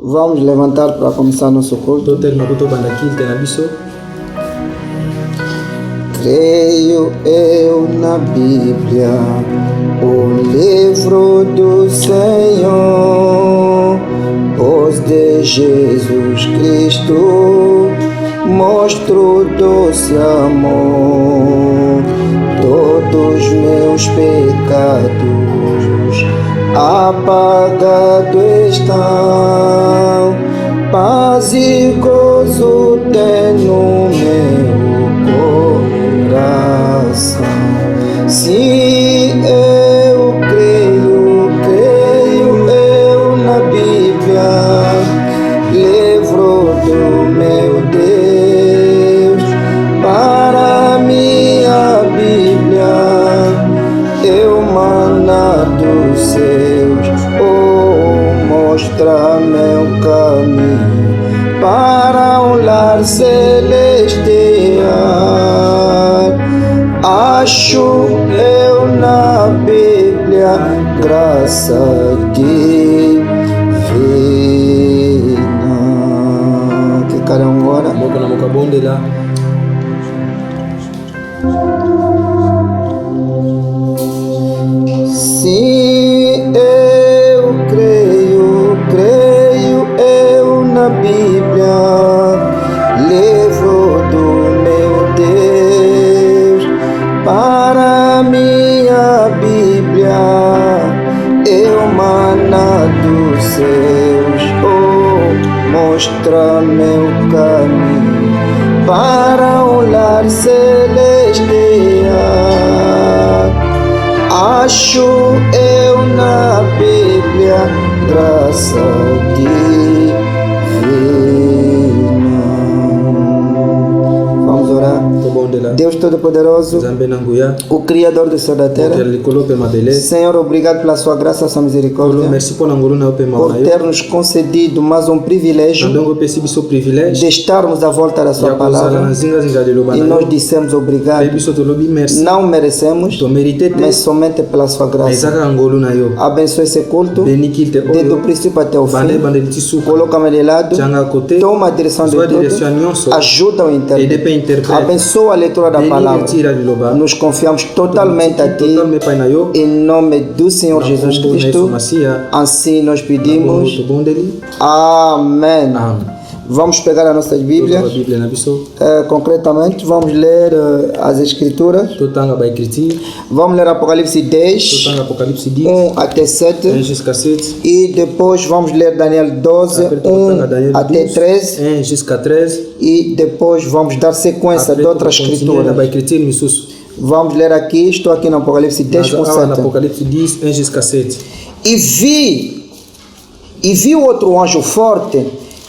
Vamos levantar para começar nosso culto. Creio eu na Bíblia, o livro do Senhor, pois de Jesus Cristo mostro doce amor. Todos meus pecados apagado estão, paz e gozo tem no meu coração. Sim, eu creio eu na Bíblia, livro do meu Deus. Para minha Bíblia eu maná dos seus, mostra meu caminho para um lar celestial. Acho eu na Bíblia graça divina. Que cara agora? Boca na boca bonde lá. Sim, eu creio eu na Bíblia, livro do meu Deus. Para minha Bíblia eu maná dos seus, mostra meu caminho para um lar celestial. Acho eu na Bíblia graça divina. Vamos orar. Deus Todo-Poderoso, o Criador do céu e da terra, Senhor, obrigado pela sua graça e sua misericórdia, por ter nos concedido mais um privilégio de estarmos à volta da sua palavra. E nós dissemos obrigado. Não merecemos, mas somente pela sua graça. Abençoe esse culto, desde o princípio até o fim. Coloca-me de lado, toma a direção de tudo, ajuda o interpretar, abençoa a leitura da palavra. Nos confiamos totalmente a Ti, em nome do Senhor Jesus Cristo. Assim nós pedimos. Amém. Vamos pegar a nossa Bíblia. Concretamente, vamos ler as Escrituras. Vamos ler Apocalipse 10, 1 até 7. E depois vamos ler Daniel 12, 1 até 13. E depois vamos dar sequência de outras Escrituras. Vamos ler aqui, estou aqui no Apocalipse 10, 7. E vi outro anjo forte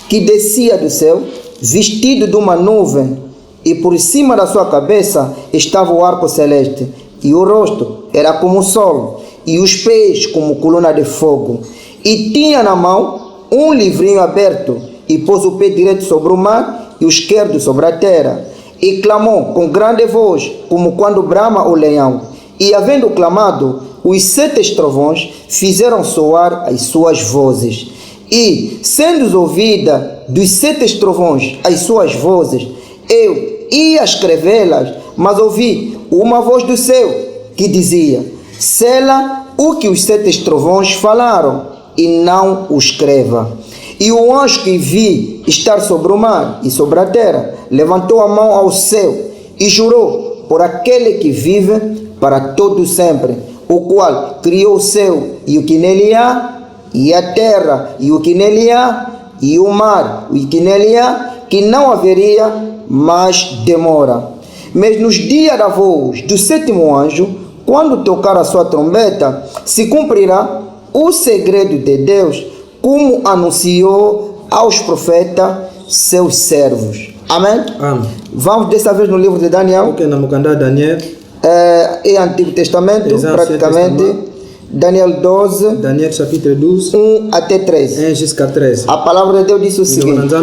que descia do céu, vestido de uma nuvem, e por cima da sua cabeça estava o arco celeste, e o rosto era como o sol, e os pés como coluna de fogo, e tinha na mão um livrinho aberto, e pôs o pé direito sobre o mar, e o esquerdo sobre a terra, e clamou com grande voz, como quando brama o leão, e havendo clamado, os 7 trovões fizeram soar as suas vozes. E, sendo ouvida dos 7 trovões as suas vozes, eu ia escrevê-las, mas ouvi uma voz do céu que dizia: sela o que os 7 trovões falaram, e não o escreva. E o anjo que vi estar sobre o mar e sobre a terra levantou a mão ao céu e jurou por aquele que vive para todo sempre, o qual criou o céu e o que nele há, e a terra e o que nele há, e o mar e o que nele há, que não haveria mais demora. Mas nos dias da voz do 7º anjo, quando tocar a sua trombeta, se cumprirá o segredo de Deus, como anunciou aos profetas, seus servos. Amém? Amém. Vamos dessa vez no livro de Daniel. Ok, na mukanda Daniel. É Antigo Testamento, praticamente. Daniel 12. Daniel chapitre 12. 1 até 13. 1 jusqu'à 13. A palavra de Deus diz o seguinte: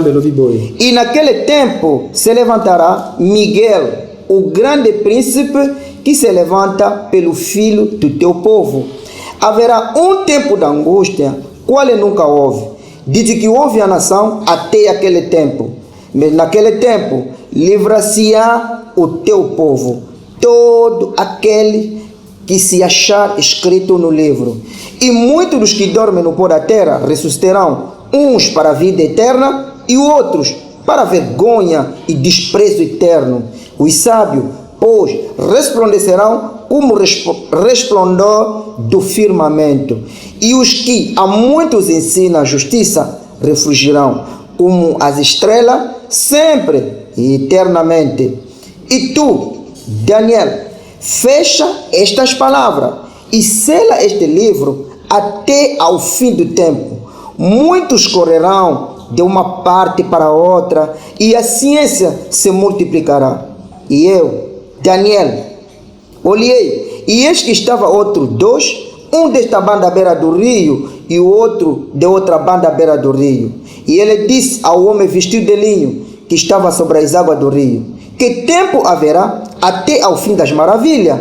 e naquele tempo se levantará Miguel, o grande príncipe, que se levanta pelo filho do teu povo. Haverá um tempo de angústia, qual nunca houve, desde que houve a nação até aquele tempo. Mas naquele tempo livra-se-á o teu povo, todo aquele que se achar escrito no livro. E muitos dos que dormem no pó da terra ressuscitarão, uns para a vida eterna e outros para a vergonha e desprezo eterno. Os sábios, pois, resplandecerão como resplendor do firmamento, e os que a muitos ensinam a justiça refugirão como as estrelas, sempre e eternamente. E tu, Daniel, fecha estas palavras e sela este livro até ao fim do tempo. Muitos correrão de uma parte para outra, e a ciência se multiplicará. E eu, Daniel, olhei, e eis que estava outro dois, um desta banda à beira do rio e o outro de outra banda à beira do rio. E ele disse ao homem vestido de linho que estava sobre as águas do rio: que tempo haverá até ao fim das maravilhas?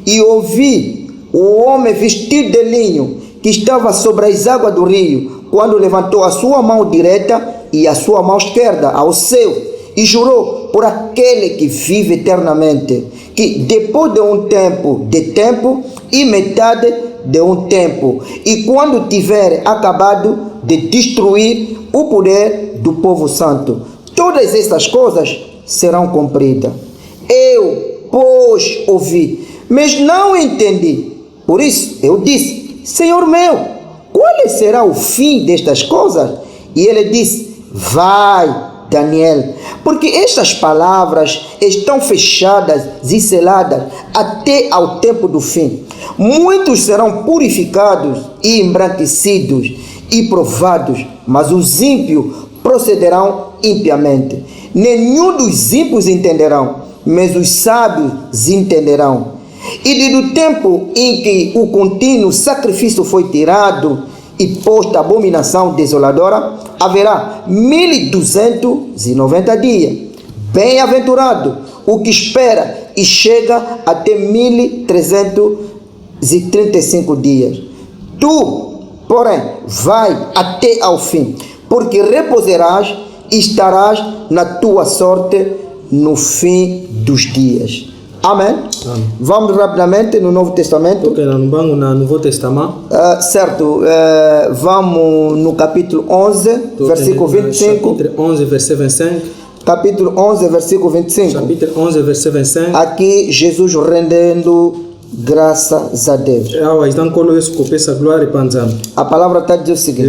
E ouvi o homem vestido de linho que estava sobre as águas do rio, quando levantou a sua mão direita e a sua mão esquerda ao céu, e jurou por aquele que vive eternamente, que depois de um tempo e metade de um tempo, e quando tiver acabado de destruir o poder do povo santo, todas essas coisas serão cumpridas. Eu, pois, ouvi, mas não entendi. Por isso eu disse: Senhor meu, qual será o fim destas coisas? E ele disse: vai, Daniel, porque estas palavras estão fechadas e seladas até ao tempo do fim. Muitos serão purificados e embranquecidos e provados, mas os ímpios procederão impiamente. Nenhum dos ímpios entenderão, mas os sábios entenderão. E do tempo em que o contínuo sacrifício foi tirado e posto a abominação desoladora, haverá 1290 dias. Bem-aventurado o que espera e chega até 1335 dias. Tu, porém, vai até ao fim, porque repousarás e estarás na tua sorte no fim dos dias. Amém? Amém. Vamos rapidamente no Novo Testamento. Ok, vamos no Novo Testamento. Certo, vamos no capítulo 11, versículo 25. Capítulo 11, versículo 25. Capítulo 11, versículo 25. Capítulo 11, versículo 25. Aqui Jesus rendendo graças a Deus. A palavra está dizendo o seguinte: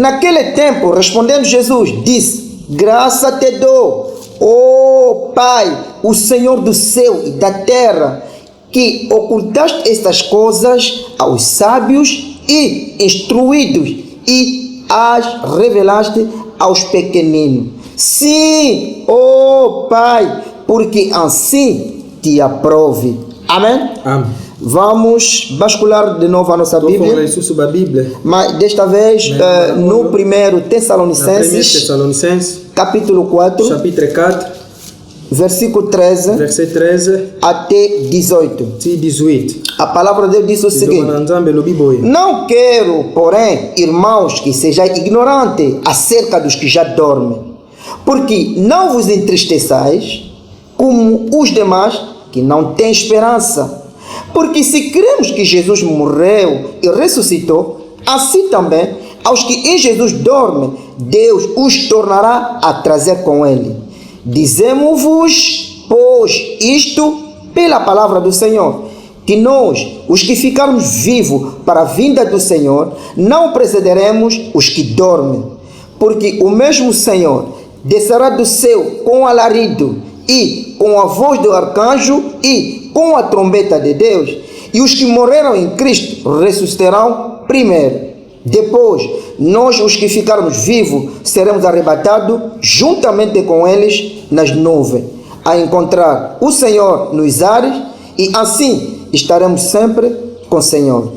naquele tempo, respondendo Jesus, disse: graça te dou, ó Pai, o Senhor do céu e da terra, que ocultaste estas coisas aos sábios e instruídos e as revelaste aos pequeninos. Sim, ó Pai, porque assim te aprove. Amém? Amém. Vamos bascular de novo a nossa Bíblia, mas desta vez no 1 Tessalonicenses, capítulo 4, versículo 13 até 18. A palavra de Deus diz o seguinte: não quero, porém, irmãos, que sejais ignorantes acerca dos que já dormem, porque não vos entristeçais como os demais que não têm esperança. Porque se cremos que Jesus morreu e ressuscitou, assim também aos que em Jesus dormem, Deus os tornará a trazer com ele. Dizemos-vos, pois, isto pela palavra do Senhor, que nós, os que ficarmos vivos para a vinda do Senhor, não precederemos os que dormem. Porque o mesmo Senhor descerá do céu com alarido e com a voz do arcanjo e com a trombeta de Deus, e os que morreram em Cristo ressuscitarão primeiro. Depois, nós, os que ficarmos vivos, seremos arrebatados juntamente com eles nas nuvens, a encontrar o Senhor nos ares, e assim estaremos sempre com o Senhor.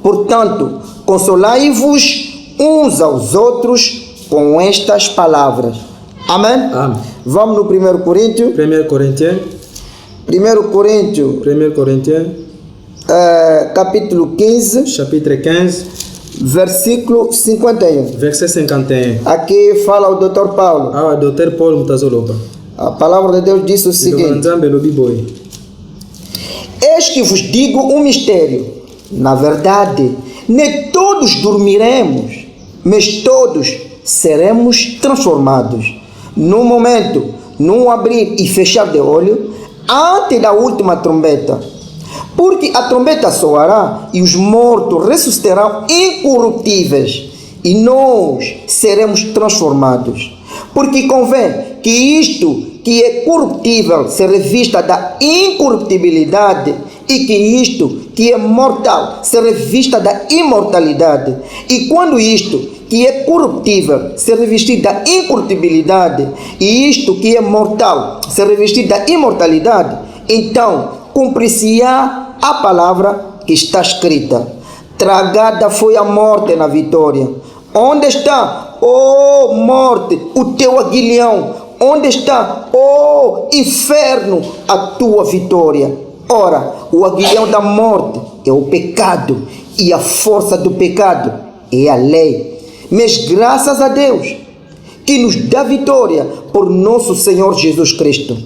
Portanto, consolai-vos uns aos outros com estas palavras. Amém? Amém. Vamos no 1 Coríntios. 1 Corinthiens, 1 Coríntios, 1 Corinthiens, capítulo 15, chapitre 15, versículo 51. verset 51. Aqui fala o Dr. Paulo. Awa Dr. Paul Mutazoloba. A palavra de Deus diz o seguinte: Nzambe lobi boy. eis que vos digo um mistério. Na verdade, nem todos dormiremos, mas todos seremos transformados. Num momento, num abrir e fechar de olho, antes da última trombeta. Porque a trombeta soará e os mortos ressuscitarão incorruptíveis, e nós seremos transformados. Porque convém que isto que é corruptível se revista da incorruptibilidade, e que isto que é mortal se revista da imortalidade. E quando isto que é corruptível se revestir da incorruptibilidade, e isto que é mortal se revestir da imortalidade, então cumprir-se-á a palavra que está escrita: tragada foi a morte na vitória. Onde está, ó morte, o teu aguilhão? Onde está, ó inferno, a tua vitória? Ora, o aguilhão da morte é o pecado, e a força do pecado é a lei. Mas graças a Deus, que nos dá vitória por nosso Senhor Jesus Cristo.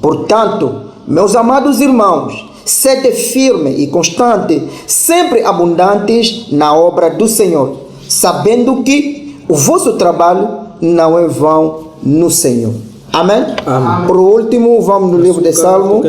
Portanto, meus amados irmãos, sede firme e constante, sempre abundantes na obra do Senhor, sabendo que o vosso trabalho não é vão no Senhor. Amém? Amém. Por último, vamos no livro de Salmo,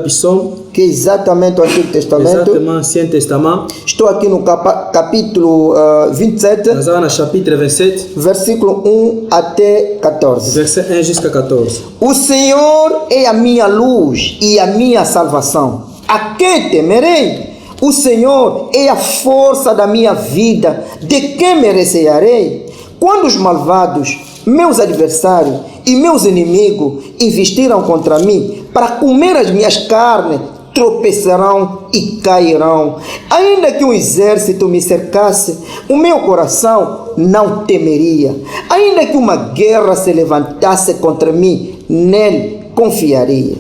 Psalm, que é exatamente o Antigo Testamento. exatamente Ancien Testament. Estou aqui no capítulo 27, Nós vamos no chapitre 27, versículo 1 até 14. verset 1 jusqu'à 14. O Senhor é a minha luz e a minha salvação. A quem temerei? O Senhor é a força da minha vida. De quem me recearei? Quando os malvados, meus adversários e meus inimigos investiram contra mim para comer as minhas carnes, tropeçarão e cairão. Ainda que um exército me cercasse, o meu coração não temeria. Ainda que uma guerra se levantasse contra mim, nele confiaria.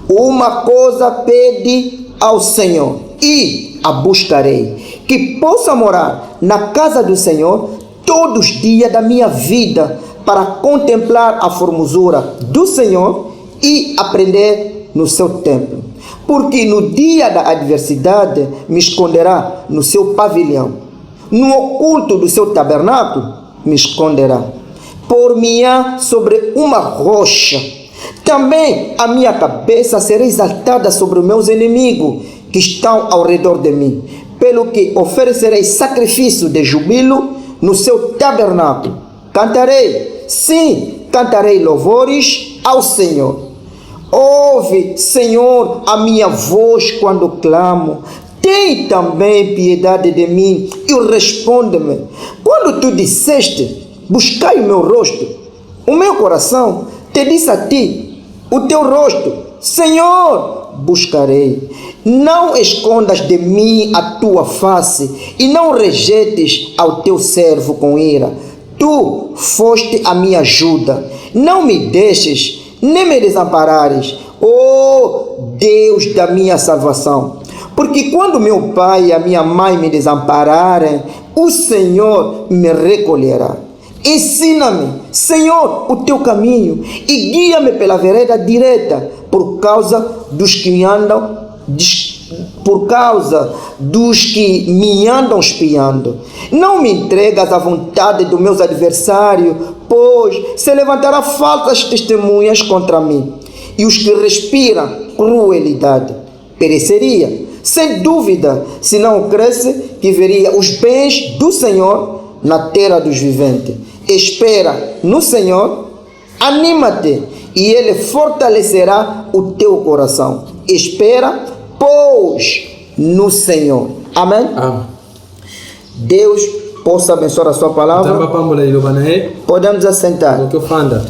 Uma coisa pede ao Senhor e a buscarei, que possa morar na casa do Senhor todos os dias da minha vida, para contemplar a formosura do Senhor e aprender no seu templo. Porque no dia da adversidade me esconderá no seu pavilhão, no oculto do seu tabernáculo me esconderá. Por-me-á sobre uma rocha, também a minha cabeça será exaltada sobre os meus inimigos que estão ao redor de mim. Pelo que oferecerei sacrifício de jubilo no seu tabernáculo. Cantarei, sim, cantarei louvores ao Senhor. Ouve, Senhor, a minha voz quando clamo. Tem também piedade de mim e responde-me. Quando tu disseste, buscai o meu rosto, o meu coração te disse a ti, o teu rosto, Senhor, buscarei. Não escondas de mim a tua face e não rejeites ao teu servo com ira. Tu foste a minha ajuda, não me deixes, nem me desamparares, ó Deus da minha salvação. Porque quando meu pai e a minha mãe me desampararem, o Senhor me recolherá. Ensina-me, Senhor, o teu caminho e guia-me pela vereda direta, por causa dos que me andam espiando. Não me entregas à vontade dos meus adversários, pois se levantará falsas testemunhas contra mim, e os que respiram crueldade pereceria. Sem dúvida, se não cresce, que veria os bens do Senhor na terra dos viventes. Espera no Senhor, anima-te, e Ele fortalecerá o teu coração. espera, pois, no Senhor. Amém? Amen. Deus possa abençoar a sua Nzambe palavra. apambola liloba na ye Podemos assentar. okofanda.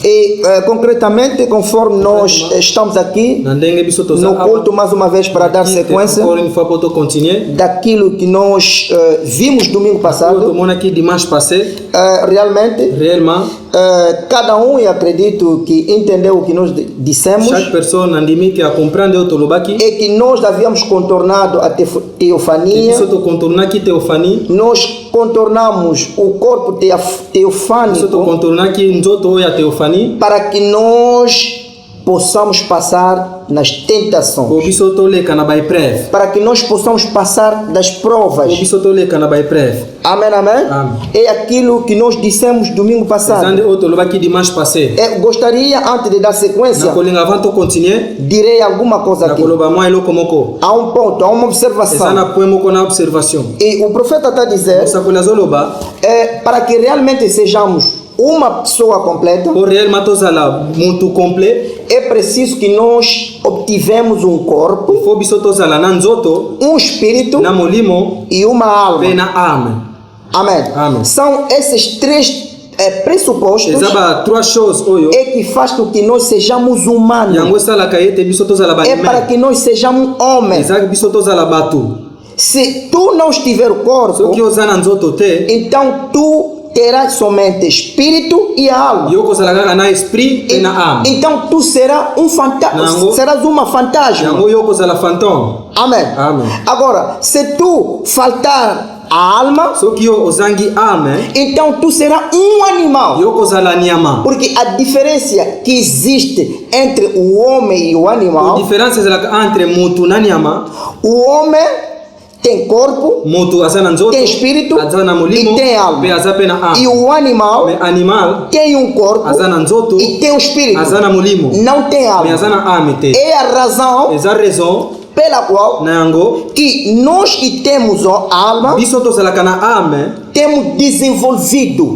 E concretamente, conforme nós estamos aqui Na ndenge biso toza no culto mais uma vez para dar sequência encore une fois pour to continuer. daquilo que nós vimos domingo Oyo passado, tomona ki dimanche passé, realmente réellement, cada um, e acredito que entendeu o que nós dissemos, chaque personne andimi ki a comprendre o tolobaki. é que nós havíamos contornado a teofania, Biso to contourna ki teofanie. nós contornamos o corpo Biso to teofânico contourna ki nzoto oyo ya teofanie. para que nós possamos passar nas tentações, Po biso toleka na baepreuve. para que nós possamos passar das Po provas. biso toleka na baepreuve. Amém, amém? Amém. É aquilo que nós dissemos domingo passado. Ezande oyo tolobaki dimanche passé. Eu gostaria, antes de dar sequência, Nakolinga avant to continuer, direi alguma coisa aqui. nakoloba mwa eloko moko. Há um ponto, há uma Eza observação. na point moko na observation. E o profeta está a dizer, Osakoli azoloba, para que realmente sejamos uma pessoa completa, po réellement tozala mutu complet, é preciso que nós obtivemos um corpo, fo biso tozala na nzoto, um espírito na molimo, e uma pe alma. na âme. Amém. Amém. São esses três pressupostos Eza ba trois choses oyo, é que faz com que nós sejamos humanos. yango esalaka ete biso tozala É para bahumain. que nós sejamos homens. Eza biso tozala bato. Se tu não estiver o corpo, Soki oza na nzoto te, então tu terás somente espírito e alma. yo kozala kaka na esprit pe na âme. Então tu serás um fantasma, Nango. serás uma fantasma. Yango yo kozala fantôme. Amém. Amém. Agora, se tu faltar a alma, Soki yo ozangi âme, então tu serás um animal. yo kozala nyama. Porque a diferença que existe entre o homem e o animal, Diferença ezalaka entre mutu na nyama, o homem tem corpo, mutu aza na nzoto, tem espírito aza na molimo, e tem alma. pe aza pe na E âme. o animal Me animal tem um corpo aza na nzoto, e tem um espírito. aza na molimo, Não tem me alma. aza na âme te. É a razão Eza raison pela qual na yango que nós que temos a alma biso tozalaka na âme, temos desenvolvido.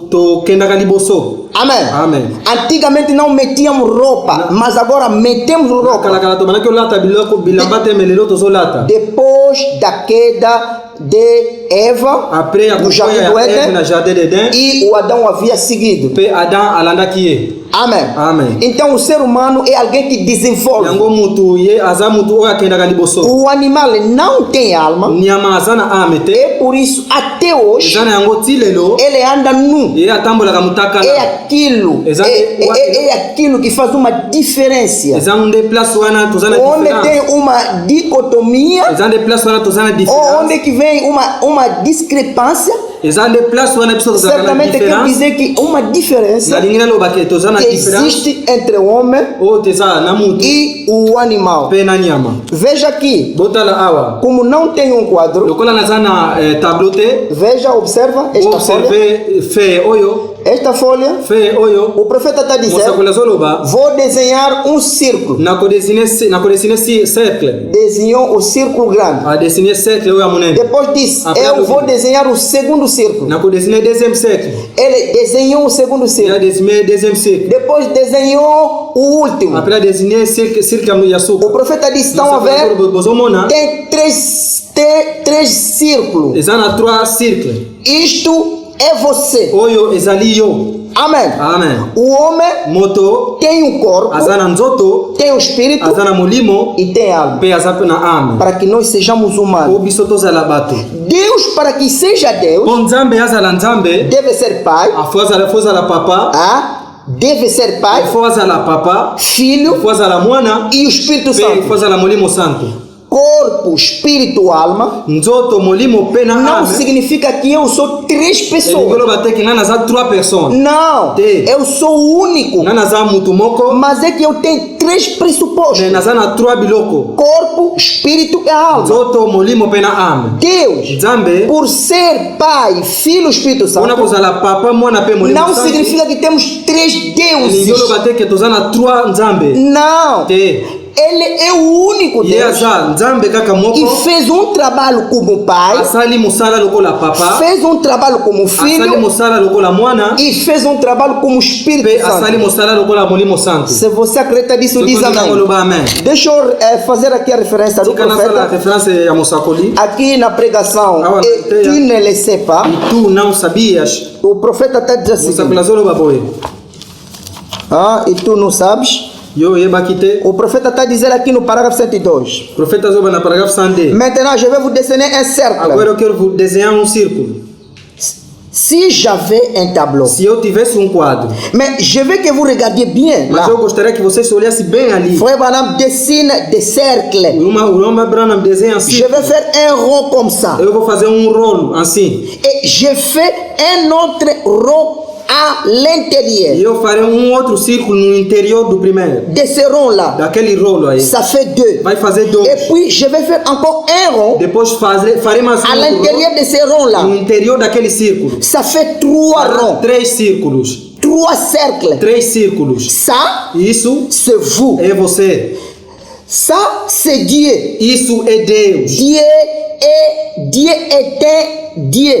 tokendaka liboso. Amém. Amen. Antigamente não metíamos roupa, mas agora metemos roupa. Kalakala tobanaki olata biloko bilamba te me lelo tozolata. Depois da queda de Eva Après ya no kokoya jardim do ya Eve Éden na jardin d'Eden, e o Adão havia seguido. pe Adam alandaki ye. Amém. Amen. Então o ser humano é alguém que desenvolve. Yango mutu ye aza mutu oyo akendaka liboso. O animal não tem alma. Nyama aza na âme te. É por isso até hoje Eza na yango ti lelo ele anda nu. ye atambolaka mutakala. É aquilo, é aquilo que faz uma diferença. Eza nde place wana toza na Onde différence. tem uma dicotomia, Eza nde place wana toza na ou différence. onde que vem uma discrepância, Eza nde place wana biso tozalaka na certamente quer différence. dizer que uma diferença Nalingi nalobake toza na que différence existe entre o homem oyo teza na mutu e o animal. pe na nyama. Veja aqui, Botala awa. como não tem um quadro, Lokola naza na tableau te, veja, observa esta folha. observe fe oyo, Esta folha, fe oyo, o profeta está dizendo: mosakoli azoloba, vou desenhar um círculo. nakodesine cercle, Desenhou o círculo grande. adesine cercle oyo ya monene, Depois disse: Après, eu vou desenhar o segundo círculo. nakodesine deuxième cercle, Ele desenhou o segundo ya círculo. desine deuxième cercle, Depois desenhou o último. après adesine cercle ya O suka. profeta disse: estão a ver? Bozomona, Tem três círculos. eza na 3 cercles, Isto é você. oyo ezali yo. Amém. Amen. O homem Moto, tem um corpo, aza na nzoto, tem um espírito aza na molimo, e tem alma. pe aza pe na âme. Para que nós sejamos Po humanos. biso tozala bato. Deus, para que seja Deus, Po nzambe azala nzambe, deve ser pai. fo azala papa, Deve ser pai, fo azala papa, filho fo azala mwana, e o Espírito pe fo Santo. azala molimo santo. Corpo, espírito, alma. Nzoto, molimo, pe na Não âme. significa que eu sou três pessoas. Elingi oloba te ke nga naza 3 personnes. Não, Te. eu sou o único. Nga naza mutu moko, Mas é que eu tenho três pressupostos: me naza na 3 biloko. corpo, espírito e alma. Nzoto, molimo, pe na âme. Deus, Nzambe, por ser Pai, Filho e Espírito mpona Santo, kozala papa, mwana pe molimo não santo, significa que temos três elingi deuses. oloba te ke toza na 3 nzambe. Não, Te, Ele é o único ye Deus aza nzambe kaka que moko fez um trabalho como pai, asali mosala lokola papa, fez um trabalho como asali filho mosala lokola mwana, e fez um trabalho como pe Espírito asali Santo. mosala lokola molimo santo. Se você acredita nisso, diz Soki amém. oloba amen. Deixa eu fazer aqui a referência do Tika nasala profeta. referência ya mosakoli. Aqui na pregação, Awa, et teia. tu ne le sais pas, E tu não sabias, o profeta está dizendo assim, mosakoli zoloba boye. e tu não sabes. Yo yebaki te. O profeta está dizendo aqui no parágrafo 102. Profeta zoba na paragraphe 102. Maintenant, je vais vous dessiner un cercle. Agora eu quero vous desenhar um círculo. Si j'avais un tableau, Se eu tivesse um quadro, mais je veux que vous regardiez bien mas là. eu gostaria que vocês olhassem bem ali. Frère Branham dessine des cercles. O Roma Branham desenha assim. Je vais faire un rond comme ça. Eu vou fazer um rolo assim. Et je fais un autre rond à E l'intérieur eu farei um outro círculo no interior do primeiro. de ce rond-là. Daquele rolo aí. Ça fait deux. Vai fazer dois. Et puis, je vais faire encore un rond Depois farei mais à um l'intérieur de ce no rond-là. interior daquele círculo. Ça fait trois ronds, Três círculos. trois cercles. Três círculos. Ça, Isso c'est vous. é você. Ça, c'est Dieu. Isso é Deus. Dieu est un Dieu.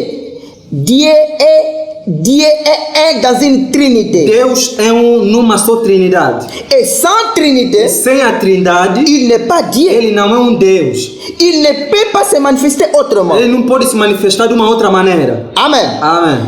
Dieu est un dans une trinité. Deus é numa só trindade. Et sans trinité, Sem a trindade, il n'est pas Dieu. ele não é Deus. Il ne peut pas se manifester autrement. Ele não pode se manifestar de uma outra maneira. Amen. Amém.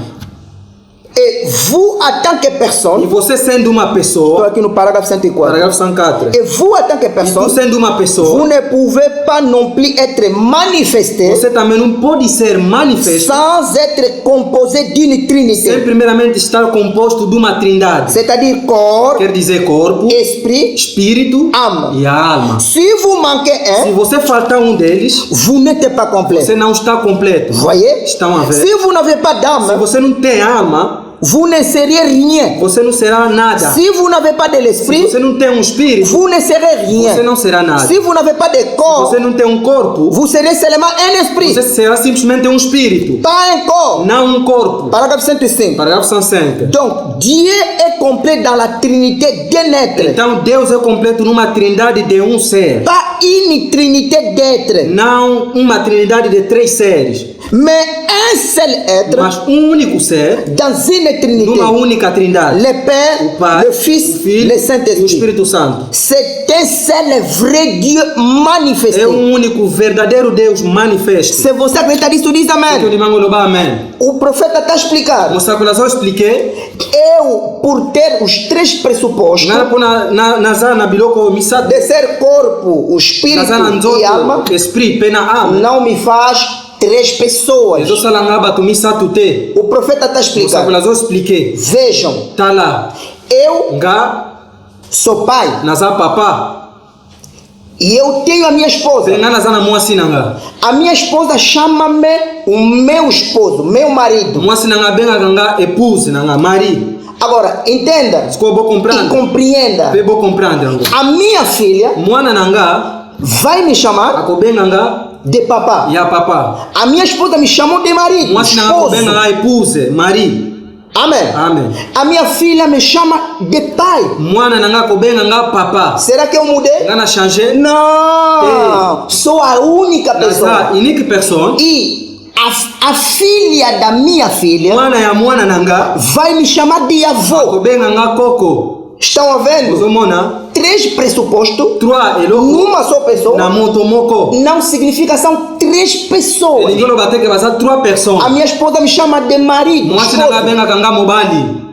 Et vous, en tant que E personne, você sendo uma estou pessoa, aqui no parágrafo 104. parágrafo 104. Et vous, en tant que E tu personne, sendo uma vous pessoa, ne pouvez pas non plus être manifesté você também não pode ser manifesto sans être composé d'une sem trinité. primeiramente estar composto de uma trindade. C'est-à-dire corps, Quer dizer corpo, esprit, espírito âme. e a alma. Si vous manquez Se un, você faltar um deles, vous n'êtes pas complet. você não está completo. Voyez? Estão a ver? Si vous n'avez pas Se d'âme, você não tem alma, vous ne serez rien. você não será nada. Si vous n'avez pas de Se l'esprit, você não tem espírito, vous ne serez você rien. não será nada. Si vous n'avez pas de Se corps, você não tem corpo, vous serez seulement un esprit, você será simplesmente espírito, pas un corps. não corpo. Paragraphe 105. Parágrafo 105. Donc, Dieu est complet dans la trinité d'un être, Então Deus é completo numa trindade de ser. pas une trinité d'êtres, Não uma trindade de três seres, mais un seul être mas único ser dans une trinité. numa única trindade. Le Père, O Pai, le Fils, o Filho le e o Saint-Esprit. Espírito Santo. C'est un seul vrai Dieu manifesté. É único verdadeiro Deus manifesto. C'est você acredita nisso, diz Que o amém. Limango Loba, amém. O profeta está explicando. Mosakulação expliquei. Eu, por ter os três pressupostos Nara pona na biloko misato. de ser corpo, o espírito Nazana e alma, nzoto, esprit, pena alma. não me faz três pessoas. Ezo sala ngaba tu misato te. O profeta está explicando. Mosakulação expliquei. Vejam, Tá lá. eu Nga sou pai naza papa. e eu tenho a minha esposa. Penga nazana mwasi nanga. A minha esposa chama-me o meu esposo, meu marido. Mwasi nanga benga ganga épouse nanga mari. Agora, entenda Sko bo e comprendre. compreenda. Pe bo comprendre ngo. A minha filha Mwana nanga vai me chamar akobenga nga de papá. ya papa. A minha esposa me chamou de marido, Mwasi nanga esposo. akobenga nga épouse, mari. Amém. Amen. A minha filha me chama de pai. Mwana nanga akobenga nga papa. Será que eu mudei? Nga na changer. Não. Sou a única pessoa. Naza unique personne. E a filha da minha filha Mwana ya mwana nanga vai me chamar de avô. akobenga nga koko. Estão vendo? Ozomona Três pressupostos trois eloko numa só na pessoa moto moko. não significa são três pessoas. Elingolo bateke baza trois personnes. A minha esposa me chama de marido. Mwasi nanga esposo. benga kanga mobali.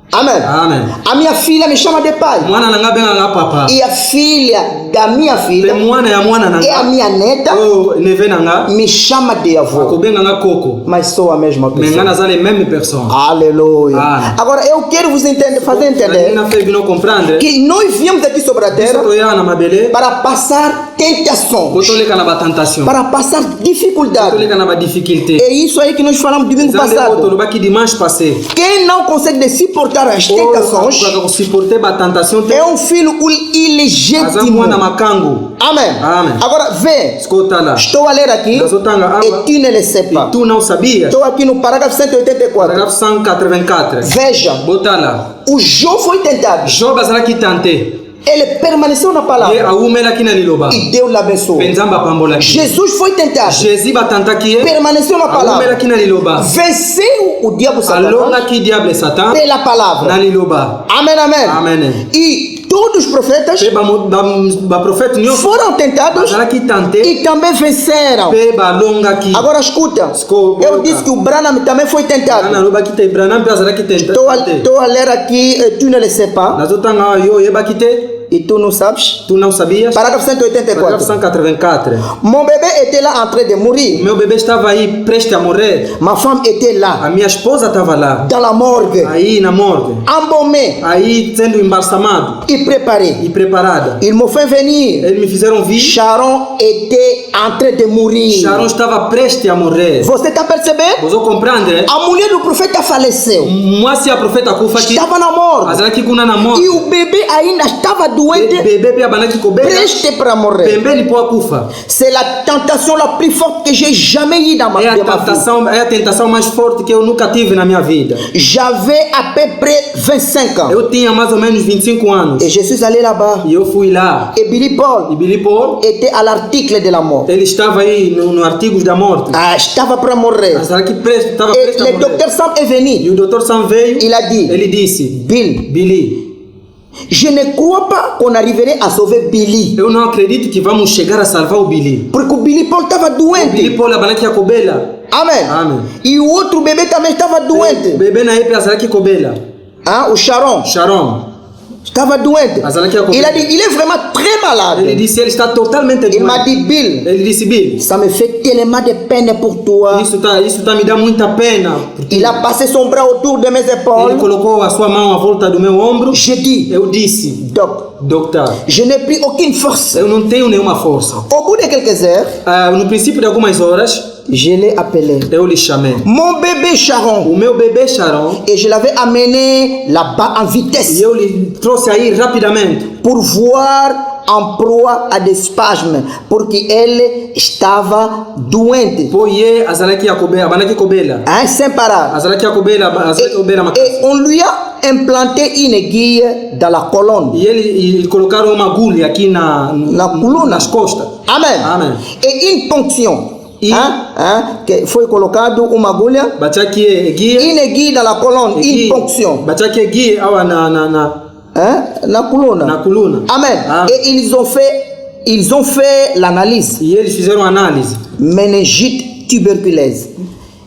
Amém. Amen. A minha filha me chama de pai. Mwana nanga benga nga papa. E a filha da minha Pe filha, mwana ya mwana que é a nanga minha neta, oyo neve nanga me chama de avô. akobenga nga koko. Mas sou a mesma Mais nga pessoa. naza les mêmes personnes. Aleluia. Ah. Agora eu quero vos fazer entender Na fe bino comprendre. que nós viemos aqui sobre a terra Biso toya na mabele. para passar tentações, Kotoleka na batentation. para passar dificuldade. Kotoleka na ba difficulté. É isso aí que nós falamos domingo Zande passado. otolobaki dimanche passé. Quem não consegue suportar as tentações Kaka supporter ba tentation te. é um filho Aza ilegítimo. mwana makangu. Amém. Amém. Agora vê, Skotala. estou a ler aqui Gazotanga e aba. tu ne le sais pas. Tu não sabias? Estou aqui no parágrafo 184. Paragraphe 184. Veja, Botala. o Jó foi tentado Job azalaki tenté. ele permaneceu na ye palavra awumelaki na liloba e Deus l'abençoou. mpe nzambe apambolaki Jesus foi tentado, jésus batantaki ye permaneceu na palavra, awumelaki na liloba venceu o diabo Satanás alongaki diable satan pela palavra. na liloba Amém, amém. amen E todos os profetas mpe baprofete nyonso foram tentados bazalaki tante e também venceram. mpe balongaki Agora escuta, eu disse que o Branham também foi ana tentado. alobaki te branham mpe azalaki Estou a ler aqui, tu ne le sais pas, nazotanga awa yo oyebaki te e tu não sabes. tu não sabias Parágrafo paragraphe 184. 184 Mon bébé était là en train de mourir. meu bebê estava aí prestes a morrer Ma femme était là, a minha esposa estava lá dans la morgue, aí na morgue embaumée aí sendo embalsamado et préparée. e preparada Ils m'ont fait venir. eles me fizeram vir Sharon était en train de mourir. Sharon estava prestes a morrer Você está percebendo? você compreende A mulher do profeta faleceu. mwasi ya profeta akufa ki Estava na morgue. azalaki kuna na morgue E o bebê ainda estava doente, bebê pe abandaki kobela preste para morrer. pembeni mpo akufa C'est la tentation la plus forte que j'ai jamais eue dans ma é de ma vie. a tentação mais forte que eu nunca tive na minha vida J'avais à peu près 25 ans. eu tinha mais ou menos 25 anos Et je suis allé là-bas. e eu fui lá Et Billy e Paul Billy Paul était à l'article de la mort. ele estava aí no artigos da morte Ah, estava para morrer. azalaki estava Et prestes a le morrer docteur Sam est e venu. o doutor Sam veio Il a dit, ele disse Bill, Billy je ne crois pas qu'on arriverait à sauver Billy. eu não acredito que vamos chegar a salvar o Billy Porque o Billy Paul estava Billy doente. Paul abandaki a kobela Amém. Amém. E o outro bebê também estava doente. bebê na epe azalaki kobela Hein? O Sharon Sharon estava doente. azalaki a Il a kobela dit, il est vraiment très ele malade. disse ele está totalmente Il m'a doente dit, Bill, ele disse Billy ça me fait tellement de peine pour toi. isso tá me dá muita pena porque Il a passé son bras autour de mes ele épaules. colocou a sua mão à volta do meu ombro Je dis, eu disse Doc, doctor je n'ai plus aucune force. eu não tenho nenhuma força Au bout de quelques heures, no princípio de algumas horas je l'ai appelé. eu lhe chamei Mon bébé Sharon. o meu bebê Sharon Et je l'avais amené là-bas en e vitesse eu lhe trouxe aí rapidamente pour voir en proie à des spasmes, porque ele estava doente. poye azalaki abandaki kobela Hein, sem parar. azalaki azalaki kobela makasi Et on lui a implanté une aiguille dans la colonne. e ele colocaram uma agulha aqui Na coluna. nas costas Amen. Amen. Et une ponction. E- Que foi colocado uma agulha, batiaki eguia une aiguille dans la colonne, une ponction. batiaki eguia awa Na coluna. na coluna Amen. Ah. Et ils ont fait l'analyse. e eles fizeram análise Meningite tuberculose.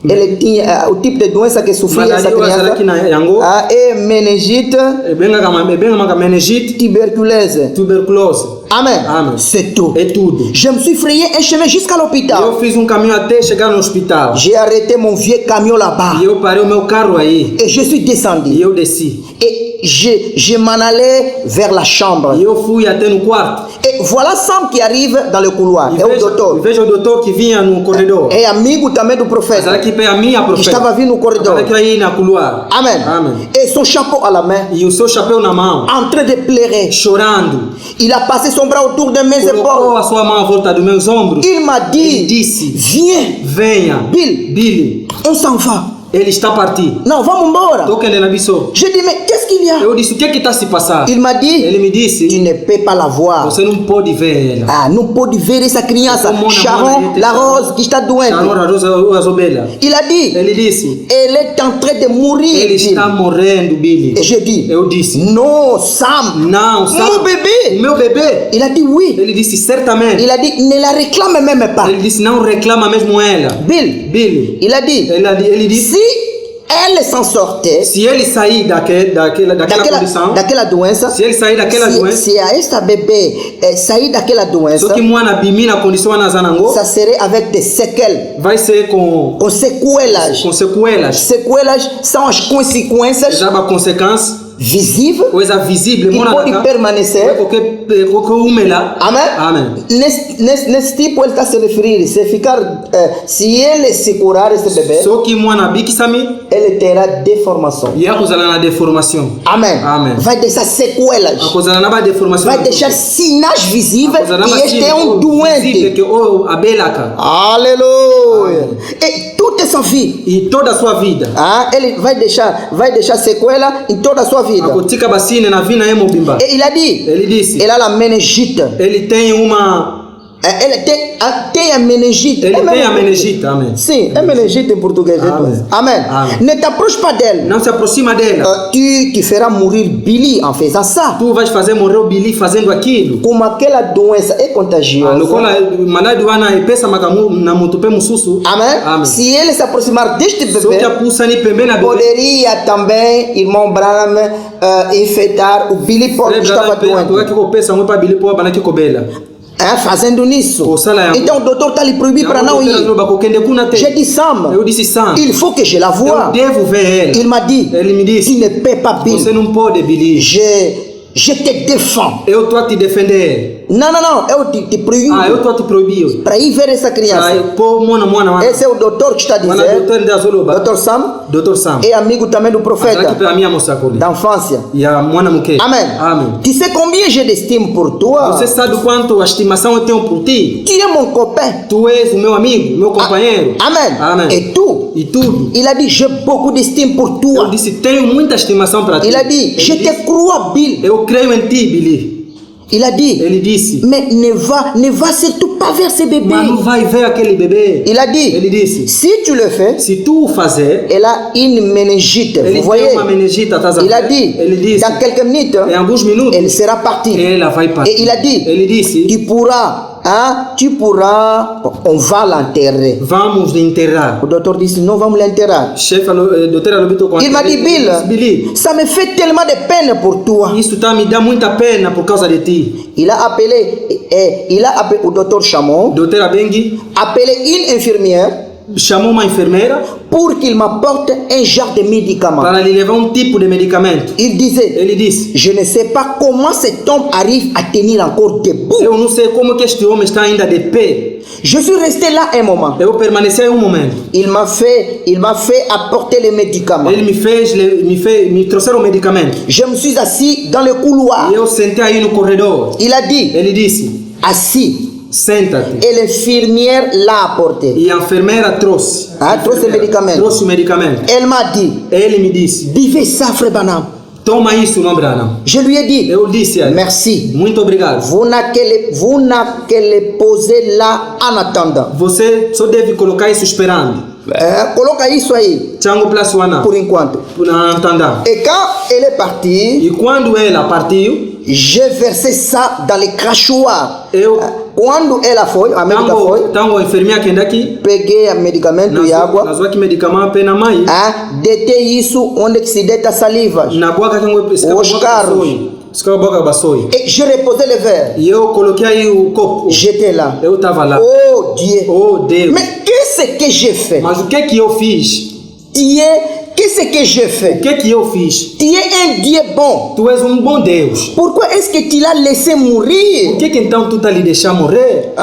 Ele tinha o tipo de doença que sofria essa malaria azalaki criança. na yango É meningite ebengaka meningite tuberculose. tuberculose Amen. Amen. C'est tout. é tudo Je me suis frayé un chemin jusqu'à l'hôpital. eu fiz caminho até chegar no hospital J'ai arrêté mon vieux camion là-bas. e eu parei o meu carro aí Et je suis e descendu. eu desci Et je m'en allais vers la chambre. e eu fui até no quarto Et voilà Sam qui arrive dans le couloir. e É o doutor. vejo o doutor que vinha no corredor É amigo também do profeta. azalaki pe a minha profeta Estava vindo no corredor. azalaki aí na couloir Amen. Amen. Et son chapeau à la main. e o seu chapéu na mão En train de pleurer. chorando Il a passé son bras autour de mes colocou épaules. a sua mão à volta dos meus ombros Il m'a ele dit, disse viens, venha Bill, Billy on s'en va. ele está partindo Non, vamos embora. tô querendo abençoar Je dis, mais qu'est-ce qu'il y a? eu disse o que está se passando Il m'a dit, ele me disse tu ne peux pas la voir. você não pode ver ela Ah, não pode ver essa criança. Sharon, la rose, que está doente. Sharon a Rosa Azobela Il a dit, ele disse elle est en train de mourir. ele Bill. está morrendo Billy Et j'ai dit, eu disse non, Sam, não mon sabe o bébé. meu bebê Il a dit oui. ele disse certamente Il a dit, ne la réclame même pas. ele disse não reclama mesmo ela Bill, Billy il a dit, ele disse si elle s'en sortait se ele sair daquela condição daquela doença, se ele sair daquela doença se a esta bebê sair daquela doença, só que mwana bimi na condição anazanango ça serait avec des séquelles, vai ser com sequelas. sequelas Sequelas são as consequências já uma consequência visíveis coisa visível que mwana podem permanecer. qualquer umela Amém? Amém. Nesse tipo ele está se referir, se ficar, se ele se curar esse bebê, só que mwana bikisami ele terá deformação. ia kuzala na deformação Amém. Amém. Vai deixar sequelas. akuzala na ba deformação Vai deixar sinais visíveis que este é um doente. que o abelaka Aleluia. E toda essa vida, e toda a sua vida ele vai deixar sequela em toda a sua vida. vida. Akotika basine na vina ye mobimba. Et il a dit, Ele disse, elle a la méningite. ele tem uma... Elle tem a méningite. Ele tem a meningite, amém. Sim, é meningite em português. Amen. Amen. Amen. Ne t'approche pas d'elle. Não se aproxima dela. Tu feras mourir Billy en faisant ça. Tu vais fazer morrer o Billy fazendo aquilo. Como aquela doença é contagiosa. Lokola maladi wana epesa makamu na mutupe mususu. Amen. Amen. Se ele se aproximar deste Só que bebê, a pulsa ni pembe na bebê. poderia também, irmão Branham, infectar o Billy Paul que estava doente. Porque que pesa muito para Billy Paul para que cobela. Fazendo nisso. Então o doutor está lhe proibindo para não ir. J'ai dit Sam, Eu disse Sam, il faut que je la voie. eu devo ver ela. Il m'a dit, Ele me disse, tu ne peux pas Bill. você não pode, Billy. Je te défends. Eu estou a te defender. Não, eu te proíbo. Eu estou a te proibir. Para ir ver essa criança. Esse é o doutor que está dizendo. Doutor Sam. Dr. Sam. É amigo também do profeta. Da infância. Amém. Tu sais combien je t'estime pour toi? Você sabe quanto a estimação eu tenho por ti? Tu es mon copain. Tu és o meu amigo, meu companheiro. Amém. E tu? E tudo. Il a dit, j'ai beaucoup d'estime pour toi. Eu disse, tenho muita estimação para ti. Il a dit, je te crois, Bill. Eu creio em ti, Billy. Il a dit, ele disse, mais ne va surtout pas vers ce bébé. Mas não vai ver aquele bebê. Il a dit, ele disse, si tu le fais, se tu fazer, elle a une méningite. Vous voyez, uma meningite, il a dit, ele disse, dans quelques minutes, em alguns minutos, elle sera partie. Ela vai partir. Et il a dit, ele disse, tu pourras, on va l'enterrer. Vamos enterrar. O doutor disse, non, vamos l'enterrar. Il m'a dit, Bill, ça me fait tellement de peine pour toi. Isso tá me dá muita pena por causa de ti. Il a appelé o doutor Chamon, Doutor Abengi, appelé une infirmière, chamou uma enfermeira pour qu'il m'apporte un genre de médicament. Para lhe levar tipo de medicamento. Il disait, ele disse, je ne sais pas comment cet homme arrive à tenir encore debout. Eu não sei como que este homem está ainda de pé. Je suis resté là un moment. Eu permaneci momento. Il m'a fait apporter les médicaments. Ele me trouxeram o medicamento. Je me suis assis dans le couloir. Eu sentei aí no corredor. Il a dit, ele disse, assis. Senta-te. Et l'infirmière l'a apporté. E a enfermeira trouxe. Trouxe o medicamento. Trouxe o medicamento. Elle m'a dit. Ele me disse. Buvez ça, frère Branham. Toma isso, não, Branham. Je lui ai dit. Eu disse a ele. Merci. Muito obrigado. Vous n'avez que le poser là en attendant. Você só deve colocar isso esperando. Coloca isso aí. Chango place wana. Por enquanto. Por entendant. Et quand elle est partie. E quando ela partiu. J'ai versé ça dans le crachoir. Quando ela foi, a médica foi. Tango a enfermeira que anda aqui. Peguei a medicamento e água. Nas que medicamento apenas mais. Detei isso onde que se deita saliva. Na boca que os carros. Et je reposais le verre. E eu coloquei aí o copo. J'étais là. Eu estava lá. Oh Dieu. Oh Deus. Mais qu'est-ce que j'ai fait? Mas o que eu fiz? Qu'est-ce que j'ai fait? O que eu fiz? Tu es un Dieu bon. Tu és um bom Deus. Pourquoi est-ce que tu l'as laissé mourir? Por que então tu tá lhe deixar morrer?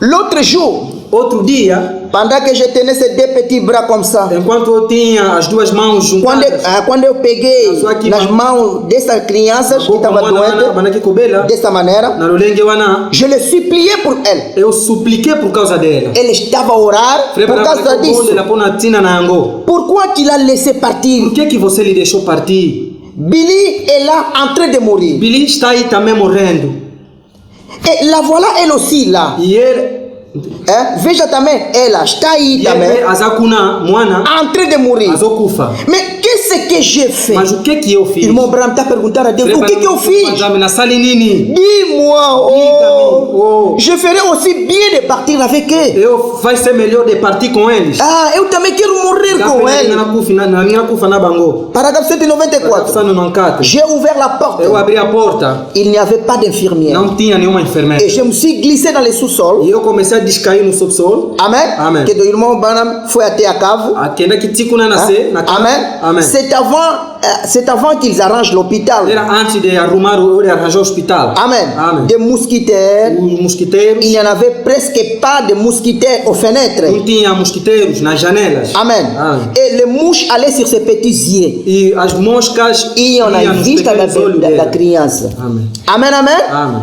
L'autre jour, outro dia, pendant que je tenais ces deux petits bras comme ça, enquanto eu tinha as duas mãos juntadas, quando eu peguei nas mãos dessa criança que estava doente, dessa maneira, je le suppliais pour elle. Eu supliquei por causa dela. Elle estava a orar por causa disso. Pourquoi tu l'as laissé partir? Por que você lhe deixou partir? Billy est là en train de mourir. Billy está aí também morrendo. Et la voilà elle aussi là. E ele veja também ela está aí também en train de mourir. Mais qu'est-ce que j'ai fait? Mas o que eu fiz? Irmão Branham está perguntando a Deus, o que eu fiz? Dis-moi, je ferais aussi bien de partir avec eux. Vai ser melhor de partir com eles. Eu também quero morrer com eles. Parágrafo 194. J'ai ouvert la porte. Eu abri a porta. Il n'y avait pas d'infirmière. Não tinha nenhuma enfermeira. Et je me suis glissé dans le sous-sol. E eu comecei a descair no subsolo. Amen. Amen. Que do irmão Branham foi até a cave. Aquele que tico na nascer na cave. Amen. Amen. C'est avant qu'ils arrangent l'hôpital. Era antes de arrumar ou de arranjar o hospital. Amen. Amen. Des mousquetaires. Os mosquiteiros. Il n'y en avait presque pas de mousquetaires aux fenêtres. Não tinha mosquiteiros nas janelas. Amen. Amen. Et les mouches allaient sur ses petits yeux. E as moscas iam na vista da criança. Amen. Amen, amen. Amen.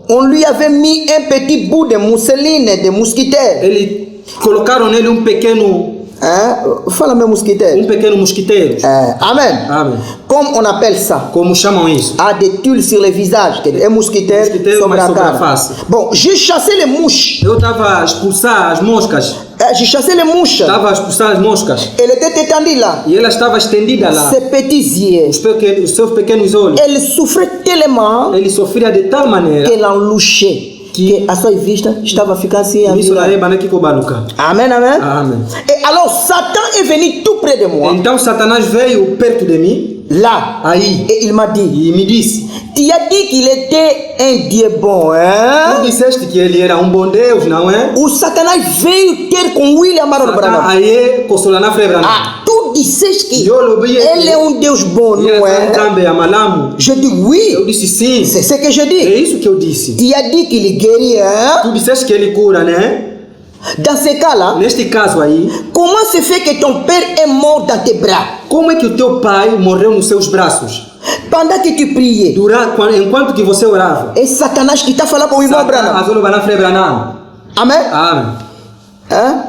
On lui avait mis un petit bout de mousseline de mousquetaire. Eles colocaram nele pequeno Fala meu mosquiteiro. pequeno mosquiteiro. Amen. Amém. Como on appelle ça? Como chamam isso? Há des tuiles sur le visage. Que é mosquiteiro sobre mas a sobre a cara. face. Bon, j'ai chassé les mouches. Eu estava a expulsar as moscas. J'ai chassé les mouches. Estava a expulsar as moscas. Elle était étendue là. E ela estava estendida lá. Ses petits yeux. Os seus pequenos olhos. Elle souffrait tellement Ele sofria de tal maneira qu'elle enlouchait. Que a sua vista estava ficando assim. isso na eba na kiko baluka. Amen, amen. Amém. Et alors Satan est venu tout près de moi. Então Satanás veio perto de mim. Là. Aí. Et il m'a dit. E me disse. Tu as dit qu'il était un Dieu bon, hein? Tu disseste que ele era bom Deus, não é? O Satanás veio ter com William Marlon Branham. Aí consolana Frebra. Tu disseste que ele é Deus bom, não é? Je dis oui. Eu disse sim. C'est ce que je dis. É isso que eu disse. Tu as dit qu'il guérit, hein? Tu disseste que ele cura, né? Dans ce cas-là, neste caso aí, comment se fait que ton père est mort dans tes bras? Como é que o teu pai morreu nos seus braços? Pendant que tu priais. Enquanto que você orava. É Satanás que está falando com o irmão Branham. Amém? Amém.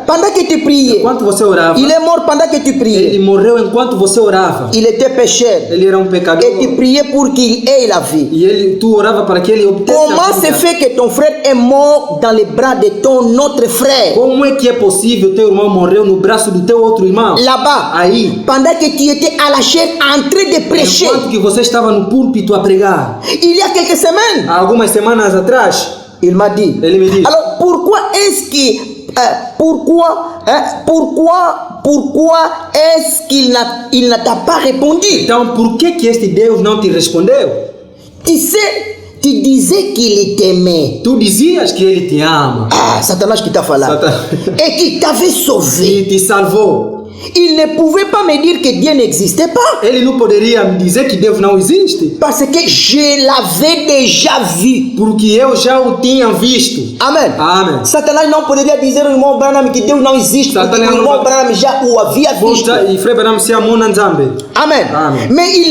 Pendant que tu priais. Enquanto você orava. Il est mort pendant que tu priais. Ele morreu enquanto você orava. Il était pécheur. Ele era pecador. Et tu priais pour qu'il ait la vie. E tu orava para que ele obtivesse. Comment se fait que ton frère est mort dans les bras de ton autre frère? Como é que é possível teu irmão morreu no braço do teu outro irmão? Là-bas. Aí. Pendant que tu étais à la chair en train de prêcher. Enquanto que você estava no púlpito a pregar. Il y a quelques semaines. Há algumas semanas atrás. Il m'a dit. Ele me disse. Alors pourquoi est-ce que pourquoi est-ce qu'il ne t'a pas répondu? Então, por que este Deus não te respondeu? Tu sais, tu disais qu'il t'aimait. Tu dizias que ele te ama. Satanás qui t'a fallu. Et qu'il t'avait sauvé. E te salvou. Il ne pouvait pas me dire que Dieu n'existait pas. Ele não poderia me dizer que Deus não existe. Parce que je l'avais déjà vu. Porque eu já o tinha visto. Amen. Amém. Satanás não poderia dizer ao irmão Branham que Deus não existe. Porque o irmão Branham já o havia visto. E Frei Branham se amou na Nzambe. Amen. Amém. Mais il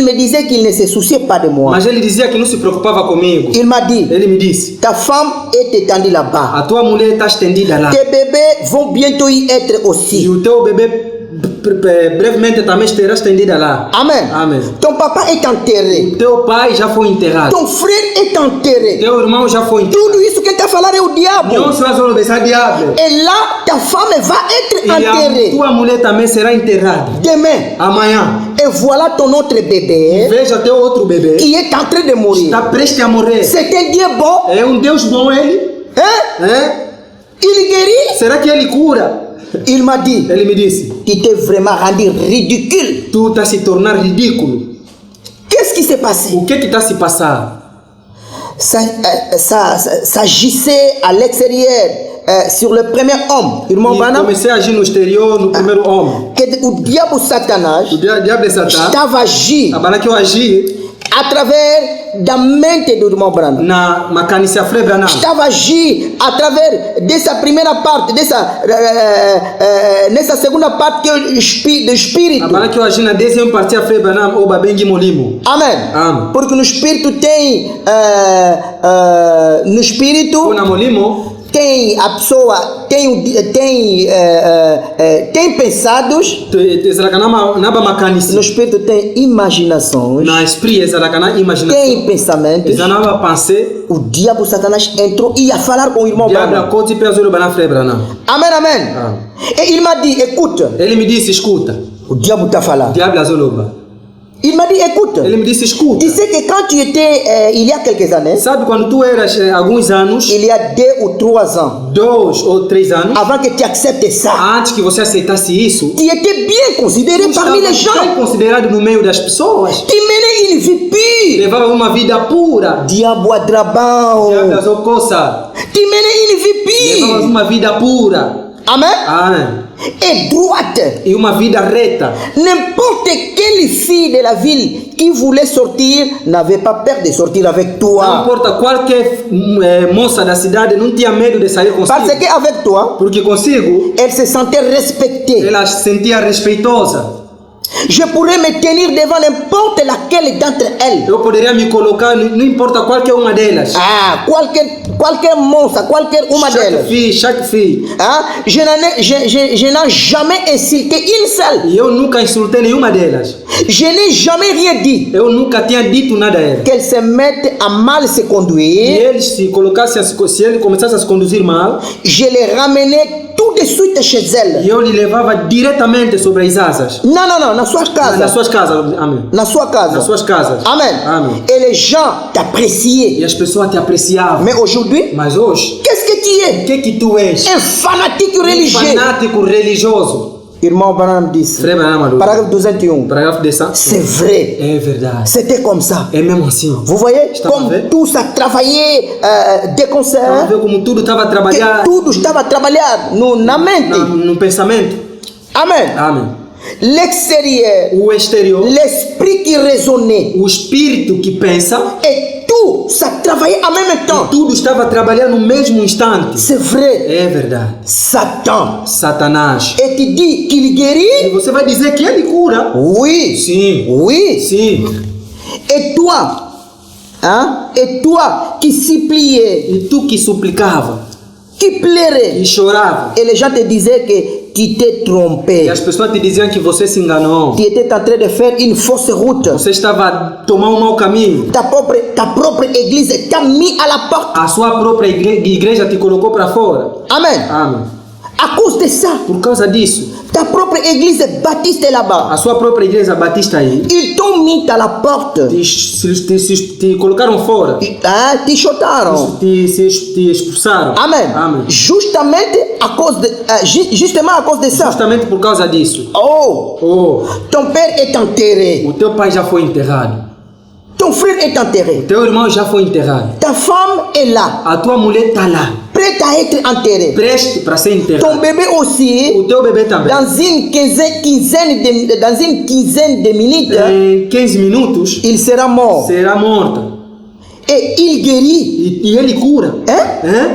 me disait qu'il ne se souciait pas de moi. Mas ele dizia que não se preocupava comigo. Il m'a dit. Ele me disse. Ta femme est étendue là-bas. A tua mulher está estendida lá. Tes bébés vont bientôt y être aussi. E o teu bebê brevemente também estará estendida lá. Amen. Amém. Ton papa est enterré. O teu pai já foi enterrado. Ton frère est enterré. Teu irmão já foi enterrado. Tudo isso que ele está falando é o diabo. Não se vai obedecer ao diabo. Et là, ta femme va être enterrée. E a tua mulher também será enterrada. Demain. Amanhã. Et voilà ton autre bébé. Veja teu outro bebê. Qui est en train de mourir. Está prestes a morrer. C'est un Dieu bon. É Deus bom ele? Il guérit. Será que ele cura? Il m'a dit. Ele me disse. Tu t'es vraiment rendu ridicule. Tu está se tornar ridículo. Qu'est-ce qui s'est passé? O que está se passar? Ça agissait à l'extérieur sur le premier homme. Irmão Branham. Comecei a agir no exterior no primeiro homem. Que o diabo Satanás. O diabo de Satã. Estava a agir. Agora que eu agi. Através da mente do irmão Branham. Na macanista Frei Branham. Estava a agir através dessa primeira parte, nessa segunda parte que é do espírito. Agora que eu agi na décima parte Frei Branham ou Babengi Molimo. Amém. Amém. Porque no espírito tem no espírito na Molimo tem a pessoa tem pensados. No espírito tem imaginações. Tem pensamentos. O diabo Satanás entrou e ia falar com o irmão Branham. Amém, amém. E ele me disse, écoute. Ele me disse, escuta. O diabo está falando. Il m'a dit, écoute, ele me disse, escuta. Tu sais que quand tu étais, il y a quelques années, sabe quando tu eras alguns anos, il y a 2 ou 3 ans, 2 ou 3 anos, avant que tu acceptes ça, antes que você aceitasse isso, tu étais bien considéré parmi les gens, bem considerado no meio das pessoas, tu menais une vie pure, levava uma vida pura, diabo adrabão, diabo azocosa, tu menais une vie pure, levava uma vida pura, amém, amém, et droite, e uma vida reta. N'importe quelle fille de la ville qui voulait sortir n'avait pas peur de sortir avec toi. Não importa qualquer moça da cidade não tinha medo de sair consigo. Parce que avec toi, porque consigo, elle se sentait respectée. Ela se sentia respeitosa. Je pourrais me tenir devant n'importe laquelle d'entre elles. Eu poderia me colocar, não importa qualquer uma delas. Ah, qualquer moça, qualquer uma delas. Chaque fille. Ah, je n'ai jamais insulté une seule. E eu nunca insultei nenhuma delas. Je n'ai jamais rien dit. Eu nunca tinha dito nada a elas. Qu'elles se mettent à mal se E conduire. eles se eles começassem a se conduzir mal, Je les ramenais tout de suite chez elles. e eu lhe levava diretamente sobre as asas. Non, nas suas Nas casas. suas casas, amém. Nas suas Nas casas. suas casas. Amen. Amém. Et les gens t'appréciaient. E as pessoas te apreciavam. Mais aujourd'hui, Mas hoje, qu'est-ce que tu o es? que tu és? Un fanatique religieux. Fanático religioso. Irmão Branham disse. Frère Branham Malou. Parágrafo 201. Parágrafo 200. C'est vrai. É verdade. C'était comme ça. É mesmo assim. Vous voyez Está comme a ver? tout ça travaillait des Estava a concerts. ver como tudo estava a Que trabalhar tudo estava a trabalhar na mente. no pensamento. Amen. Amém. L'extérieur, O exterior, l'esprit qui raisonnait o espírito que pensa, et tout ça travaillait en même temps. tudo estava a trabalhar no mesmo instante. C'est vrai. É verdade. Satan. Satanás. Et tu dis qu'il E guérit? você vai dizer que ele cura? Oui. Sim. Oui. Sim. Et toi, hein? Et toi qui suppliais, E tu que suplicava qui pleurais, e chorava, et les gens te disaient que tu t'es trompé. e as pessoas te diziam que você se enganou, Tu étais en train de faire une fausse route. você estava a tomar um mau caminho, Ta propre église t'a mis à la porte. a sua própria igreja te colocou para fora. Amen. Amém. À cause de ça, Por causa disso, ta propre église baptiste là-bas, a sua própria igreja batista aí ils t'ont mis à la porte. te colocaram fora, Hein? Te chotaram. te expulsaram. Amen. Amém. Justement à cause de ça. Justamente por causa disso. Oh, Oh, ton père est enterré. o teu pai já foi enterrado. Ton frère est enterré. Teu irmão já foi enterrado. Ta femme est là, A tua mulher está lá, prête à être enterrée. preste para ser Ton enterrado. bébé aussi, O teu bebê também. dans une quinzaine de minutes, Em 15 minutos il sera mort. será morta. Et il guérit. E ele cura. Hein? Hein?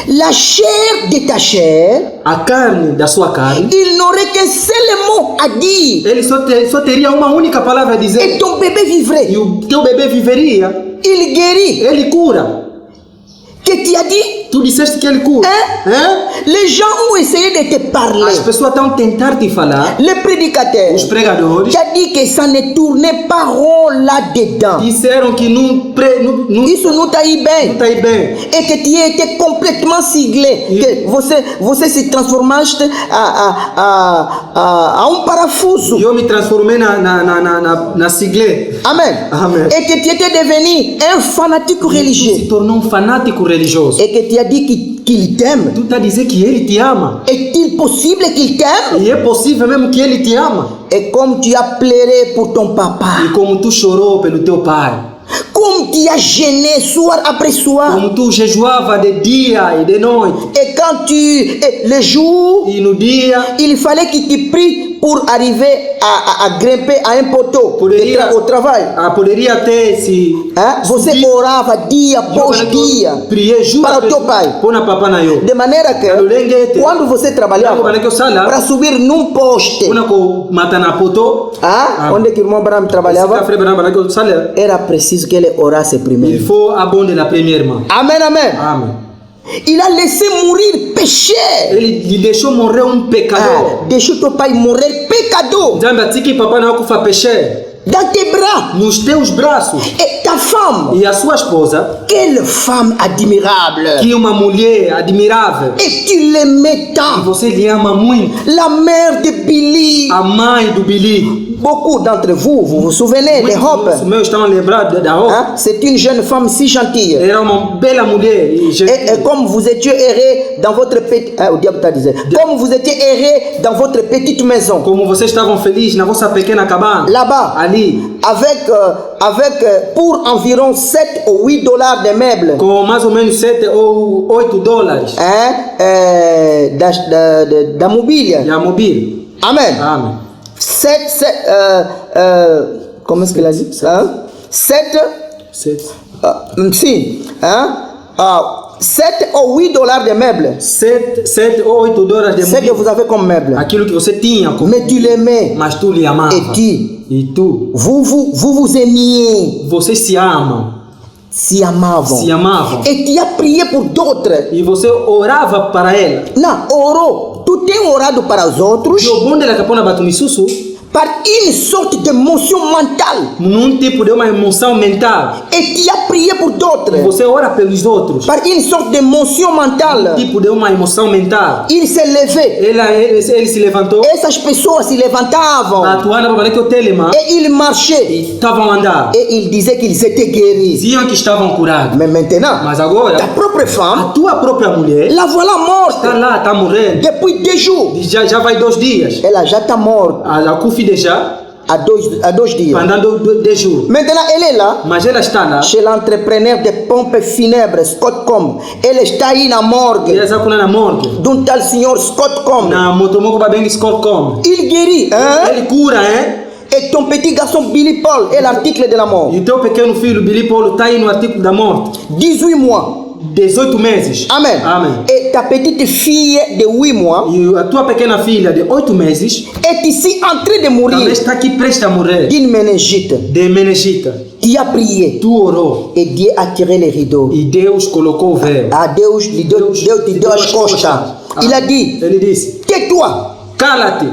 La chair de ta chair, A carne da sua carne. il n'aurait qu'un seul mot à dire. Ele só teria uma única palavra a dizer. Et ton bébé vivrait. E o teu bebê viveria. Il guérit. Ele cura. Que tu as dit? Tu disseste que ele cura. Hein? Les gens ont essayé de te parler. As pessoas estão a tentar te falar. Le prédicateur Os pregadores qui a dit que ça ne tournait pas rond là-dedans. disseram que não Isso não está aí bem. está aí bem. Et que tu étais complètement siglé. Que você se transformaste a parafuso. E eu me transformei na sigle. Amen. Amen. Et que tu étais devenu un fanatique Tu religieux. se tornou um fanático religioso. Et que tu as dit qu'il t'aime. Tu está a dizer que ele te ama. Est-il possible qu'il t'aime? E é possível mesmo que ele te ama. Et comme tu as pleuré pour ton papa, E como tu chorou pelo teu pai. comme tu as gêné soir après soir, Como tu jejuava de dia e de noite. et quand le jour, E no dia il fallait qu'il te prie pour arriver à grimper à un poteau au travail. Poderia ter se Hein? Você orava dia após dia prier jour para o teu pai. Pona papa na yo. De maneira que quando você trabalhava para subir num poste, Una ko mata na poto. onde que o irmão Abraham trabalhava, Frère Branham na ko sala. era preciso que ele orasse Il primeiro. faut abonder la première main. Amen, amen. Amen. Il a laissé mourir péché. Ele lhe deixou morrer um pecador. Deixou teu pai morrer pecador Nzambe atiki papa na kufa péché dans tes bras. nos teus braços. Et ta femme, E a sua esposa, quelle femme admirable. que é uma mulher admirável. Et tu l'aimais E tant. você lhe ama muito. La mère de Billy. A mãe do Billy. Beaucoup d'entre vous, vous vous souvenez de Hope? Os meus estão lembrados da Hope. Hein? C'est une jeune femme si gentille. Era uma bela mulher. Et comme vous étiez erré dans votre petite... o diabo está dizendo. Comme vous étiez erré dans votre petite maison. Como vocês estavam felizes na vossa pequena cabana. Là-bas. Ali. Pour environ 7 ou 8 dollars de meubles. Com mais ou menos 7 ou 8 dólares. Da mobília. E a mobília. Amen. Amém. Comment est-ce qu'il a dit ça? 7. Sete. Sim. 7 ou 8 dollars de meubles. 7 ou 8 dólares de Ce que vous avez comme meuble. aquilo que você tinha, Mais tu l'aimais. mas tu lhe amava. Et tu, E tu, vous aimiez. vocês se amam, Se amavam. se amavam. Et tu as prié pour d'autres. E você orava para ela. Não, orou. Tu tem orado para os outros E o bom dela capona batumisusu, par une sorte d'émotion mentale. num tipo de uma emoção mental. Et tu as prié pour d'autres Você ora pelos outros, par une sorte d'émotion mentale. tipo de uma emoção mental. Il s'est levé. Ele se levantou, Essas pessoas se levantavam atuando para que o telema, et ils marchaient. e estavam a andar. Et ils disaient qu'ils étaient guéris. Diziam que estavam curados. Mais maintenant, Mas ta agora, propre a femme, tua própria mulher la voilà morte está lá, está morrendo. depuis 2 jours. Já vai 2 dias. Elle já está morte A Kufi já, há dois dias. pendant 2 jours. Maintenant, elle est là Mas ela está lá. chez l'entrepreneur de pompes funèbres, Scott Com. Elle está aí na morgue Ela está na morgue. d'un tal senhor Scott Com. Na motomoko babeng Scott Com. Il guérit, hein? Ele cura, hein? Et ton petit garçon Billy Paul est l'article de la mort. E o teu pequeno filho, Billy Paulo, está aí no artigo da morte. 18 mois. 18 meses. Amen. Amém. Et ta petite fille de 8 mois E a tua pequena filha de 8 meses est ici en train de também mourir está aqui presta a morrer d'une méningite. de meningite. Tu as prié Tu orou et Dieu a tiré les rideaux. e Deus colocou o véu. Ah, Deus te deu as costas. Il a dit, Ele disse: tais-toi, cala-te,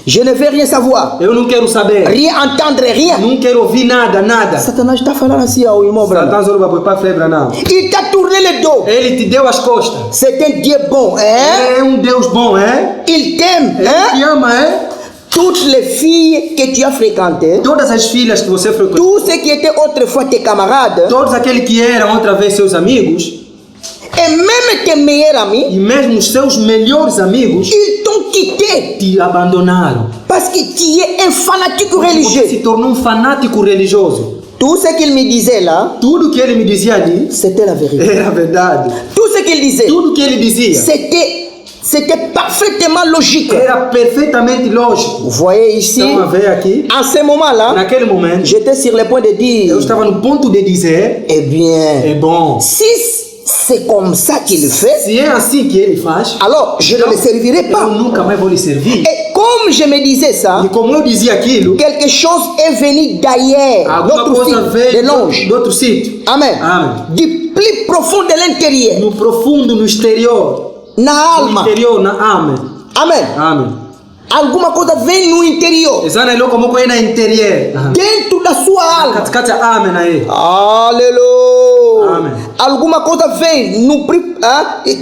je ne veux rien savoir, eu não quero saber, rien entendre, rien. não quero ouvir nada, nada. Satanás está falando assim ao irmão Branham. Satã zorba foi para febre não. Il t'a tourné le dos. Ele te deu as costas. C'est un Dieu bon, hein? É Deus bom, é? Il t'aime, Ele te hein? ama, é? Toutes les filles que tu as fréquentées, Todas as filhas que você frequentou, tous ceux qui étaient autrefois tes camarades, todos aqueles que eram outra vez seus amigos, et même tes meilleurs amis, e mesmo os seus melhores amigos, ils t'ont quitté te abandonaram. parce que tu es un fanatique Você religieux. se tornou fanático religioso. Tout ce qu'il me disait là, Tudo que ele me dizia ali c'était la vérité. era verdade. Tout ce qu'il disait, Tudo que ele dizia c'était parfaitement logique. era perfeitamente lógico. Vous voyez ici, Estão a ver aqui, en ce moment-là, naquele momento, j'étais sur le point de eu dire, estava no ponto de dizer: eh bien, é bom. si c'est comme ça qu'il fait, Se é assim que ele faz, alors je ne le servirai eu pas. nunca mais vou lhe servir. Et comme je me disais ça, E como eu dizia aquilo, quelque chose est venu d'ailleurs, alguma notre coisa site, veio de l'ange. de outro sítio. Amen. Amém. Du plus profond de l'intérieur, No profundo, no exterior. na No alma. interior, na amém. Amen. Amém. Alguma coisa vem no interior, Exana ilo como que na interior. dentro da sua alma. Katikati ya amém na ele. Alléluia. Amen. Alguma coisa vem no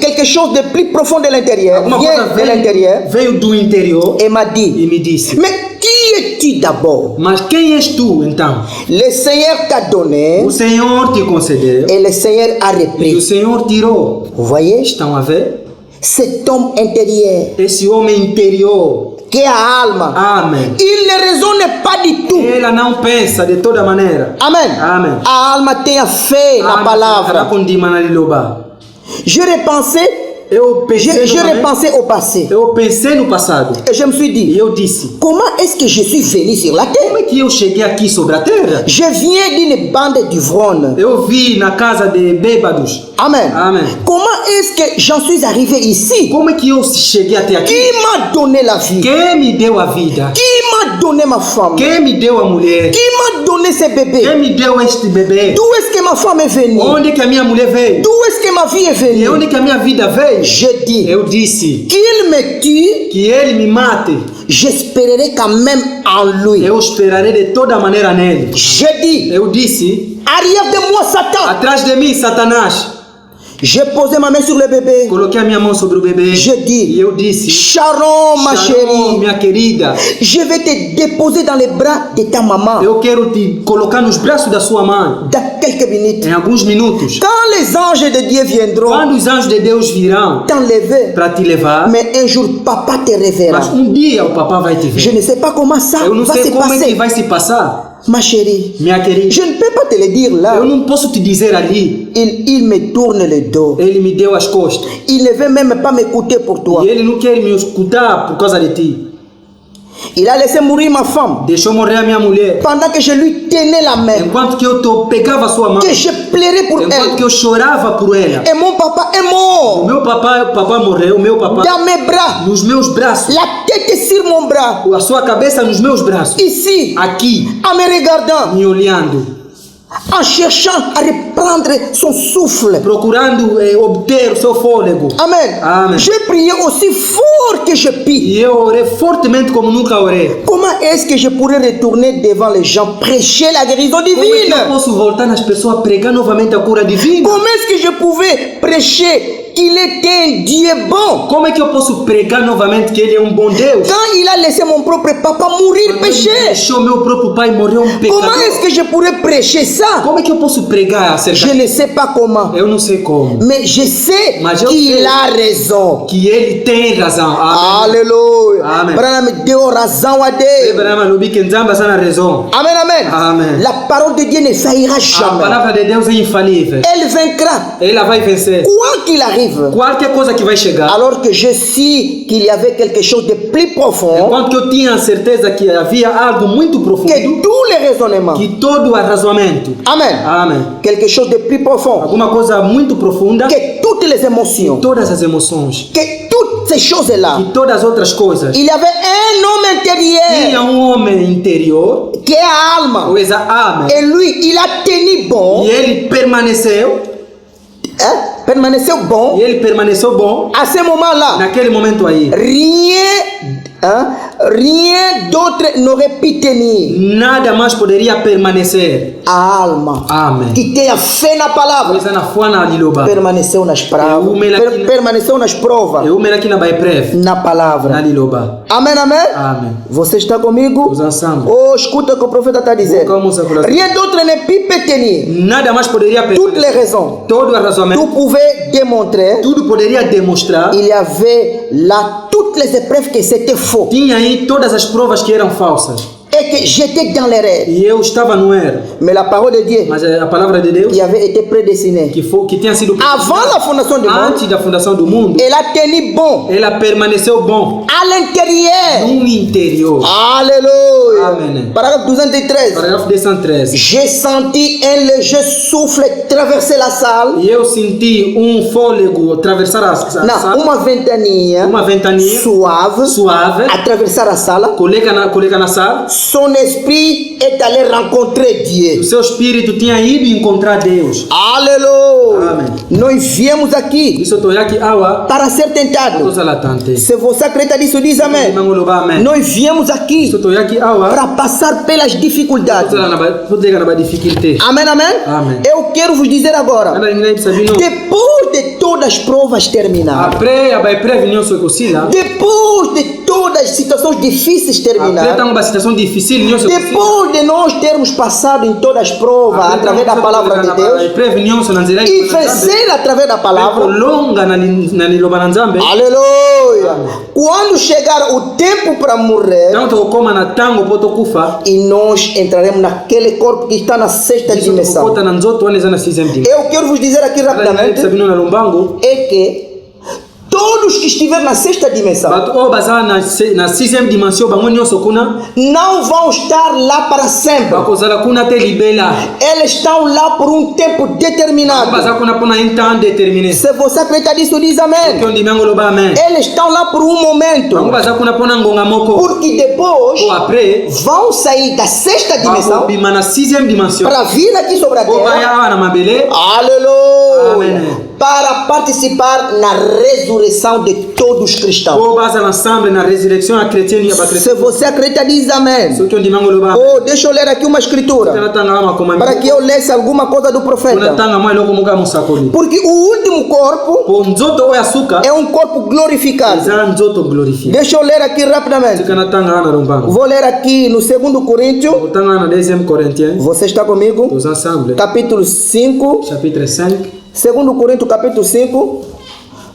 quelque chose de plus profond de l'intérieur, Alguma vient coisa de l'intérieur veio do interior et m'a e dit, me disse: mais qui es-tu d'abord? mas quem és tu então? Le Seigneur t'a donné O Senhor te concedeu et le Seigneur a e o repris. Senhor tirou. Vous voyez, Estão a ver? cet homme intérieur Esse homem interior. qui est à alma, Amém. il ne raisonne pas du tout. Ela não pensa de toda maneira. Amen. Amen. A alma tem a fé na palavra. Anakondima na liloba. Je repensais, Eu pensei, je novamente, repensais au passé eu pensei no passado et je me suis e dit, eu disse: comment est-ce que je suis venu sur la como terre? é que eu cheguei aqui sobre a terra? Je viens d'une bande d'ivrogne. Eu vi na casa de bêbados. Amen. Amen. Comment est-ce que j'en suis arrivé ici? Como é que eu cheguei até aqui? Qui m'a donné la vie? Quem me deu a vida? Qui m'a donné ma femme? Quem me deu a mulher? Qui m'a donné ce bébé? Quem me deu este bebê? D'où est-ce que ma femme est venue? Onde que a minha mulher veio? D'où est-ce que ma vie est E venue? onde que a minha vida veio? Je dis, Eu disse qu'il me tue, que ele me mate. j'espérerai quand même en lui. Eu esperarei de toda maneira nele. Je dis, Eu disse: arrière de moi Satan. atrás de mim, Satanás. J'ai posé ma main sur le bébé. Coloquei a minha mão sobre o bebê. Je E dis, eu disse: Sharon, ma Sharon, chérie, minha querida, je vais te déposer dans les bras de ta maman eu quero te colocar nos braços da sua mãe dans quelques minutes. em alguns minutos. Quand les anges de Dieu viendront Quando os anjos de Deus virão t'enlever, para te levar, mais un jour papa te reverra. mas dia o papai vai te Je ver. ne sais pas comment ça Eu não va se sei como é que passer. vai se passar, Ma chérie, minha querida. je ne peux pas te le dire là. Eu não posso te dizer ali. Il me tourne le dos. Ele me deu as costas. Il ne veut même pas m'écouter pour toi. E ele não quer me escutar por causa de ti. Il a laissé mourir ma femme deixou morrer a minha mulher. pendant que je lui tenais la main, Enquanto que eu pegava sua mão, que je pleurais pour enquanto que elle. eu chorava por ela. Et mon papa est O mort meu papai morreu, o meu papai dans mes bras, nos meus braços. la tête est sur mon bras, A sua cabeça nos meus braços. ici, Aqui, en me regardant, me olhando, en cherchant à reprendre son souffle. procurando obter o seu fôlego. Amen. Amen. J'ai prié aussi fort que je puis. E eu orei fortemente como nunca orei. Comment est-ce que je pourrais retourner devant les gens, prêcher la guérison Como é que divine? eu posso voltar nas pessoas pregar novamente a cura divina? Comment est-ce que je pouvais prêcher qu'il était un Dieu bon Como é que eu posso pregar novamente que ele é bom Deus? quand il a laissé mon propre papa mourir péché? Deixou meu próprio pai morrer pecador. Comment est-ce que je pourrais prêcher ça? Como é que eu posso pregar acerca Je ne sais pas comment, Eu não sei como. mais je sais Mas eu qu'il sei. a raison. Que ele tem razão. Amém. Alléluia. Amen. Branham deu raison à Dieu. Abraham alobi que Nzambe aza na raison. Amen, amen. Amen. La parole de Dieu ne faillira A jamais. palavra de Deus é infalível. Elle vaincra. Ela vai vencer. Quoi qu'il arrive. Qualquer coisa que vai chegar. Alors que je sais qu'il y avait quelque chose de plus profond Enquanto que eu tinha a certeza que havia algo muito profundo, que tous les raisonnements. que todo o arrazoamento. Amen. Amém. Quelque chose de plus profond Alguma coisa muito profunda. que toutes les émotions, Todas as emoções. que toutes ces choses-là. E todas as outras coisas. Il y avait un homme intérieur Tinha homem interior, qui est alma. o Exa-Amém. Et lui, il a tenu bon, E ele permaneceu. permaneceu bon E ele permaneceu bom à ce moment-là. naquele momento aí. Rien d'autre n'aurait pu tenir Nada mais poderia permanecer. a alma Amém. que tenha fé na palavra. Coisa na fuana liloba. Permaneceu nas provas, permaneceu nas provas, Eu me aqui na Baiprev. na Na palavra. liloba. Amém, amém? Amém. Você está comigo? Os ensemble. Oh, escuta o que o profeta está dizendo. Vamos a falar. Rien d'autre ne peut tenir. Nada mais poderia Toutes permanecer. les raisons. Todo o Tout arrazoamento. pouvait démontrer Tudo poderia demonstrar. il y avait là toutes les épreuves que c'était faux Tinha aí todas as provas que eram falsas. et que j'étais dans l'erreur. E eu estava no erro. Mais la parole de Dieu Mas a palavra de Deus, qui avait été prédestinée que tinha sido avant la fondation du monde, antes da fundação do mundo, elle a tenu bon ela permaneceu bom à l'intérieur. no interior. Alléluia. Amen. Paragraphe 213. Parágrafo 213. J'ai senti un léger souffle traverser la salle. E eu senti fôlego atravessar a sala, Não, uma ventania uma ventania suave suave, atravessar a sala. colega na sala. Son esprit est allé rencontrer O Dieu. seu espírito tinha ido encontrar Deus. Alléluia. Amen. Nós viemos aqui Isso eu aqui awa, para ser tentados. coisa latante. Se você acredita nisso, diz amém. Amém. Nós viemos aqui Isso eu aqui awa, para passar pelas dificuldades. coisa na dificuldade. Amém, amém? Amém. Eu quero vos dizer agora. Ela ninguém sabe não. Depois de todas as provas terminar, Après vai prevenir sua cocina. depois de todas as situações difíceis Après terminar, tá uma situação difícil, não sei. depois de nós termos passado em todas as provas através da palavra de Deus prevenir sua nanzira e vencer através da palavra, longa na liloba na Nzambe. aleluia, quando chegar o tempo para morrer, Então tu coma na tango poto kufa. e nós entraremos naquele corpo que está na sexta Isso dimensão. kota na nzoto wane na season team. Eu quero vos dizer aqui rapidamente Sabino na lumbango. é que todos que estiverem na sexta dimensão But o baza na sixième dimension bango nyonso kuna. não vão estar lá para sempre. Bakozala kuna te libela. Eles estão lá por um tempo determinado. Baza kuna pona un temps déterminé. Se você acredita nisso, diz amém. Que on dimango loba amen. Eles estão lá por um momento. Bango baza kuna pona ngonga moko. Porque depois Ou après, vão sair da sexta dimensão bima na sixième dimension. para vir aqui sobre a O baya terra. awa na mabele. Aleluia. Amém. Para participar na ressurreição de todos os cristãos. O baza ensemble na ressurreição a chrétienne ya ba chrétien. Se você acredita, diz amém. So que on dimango loba. Oh, deixa eu ler aqui uma escritura Kana tanga ama koma. para que eu lesse alguma coisa do Kuna profeta. tanga mwa loko muga musakoli. Porque o último corpo Po nzoto oya suka. é um corpo glorificado. Eza nzoto glorifié. Deixa eu ler aqui rapidamente. Kana tanga ana rombango. Vou ler aqui no 2 Coríntios. Tanga na 2 Corinthiens. Você está comigo? Tous ensemble. Capítulo 5. Chapitre 5. 2 Coríntios, capítulo 5.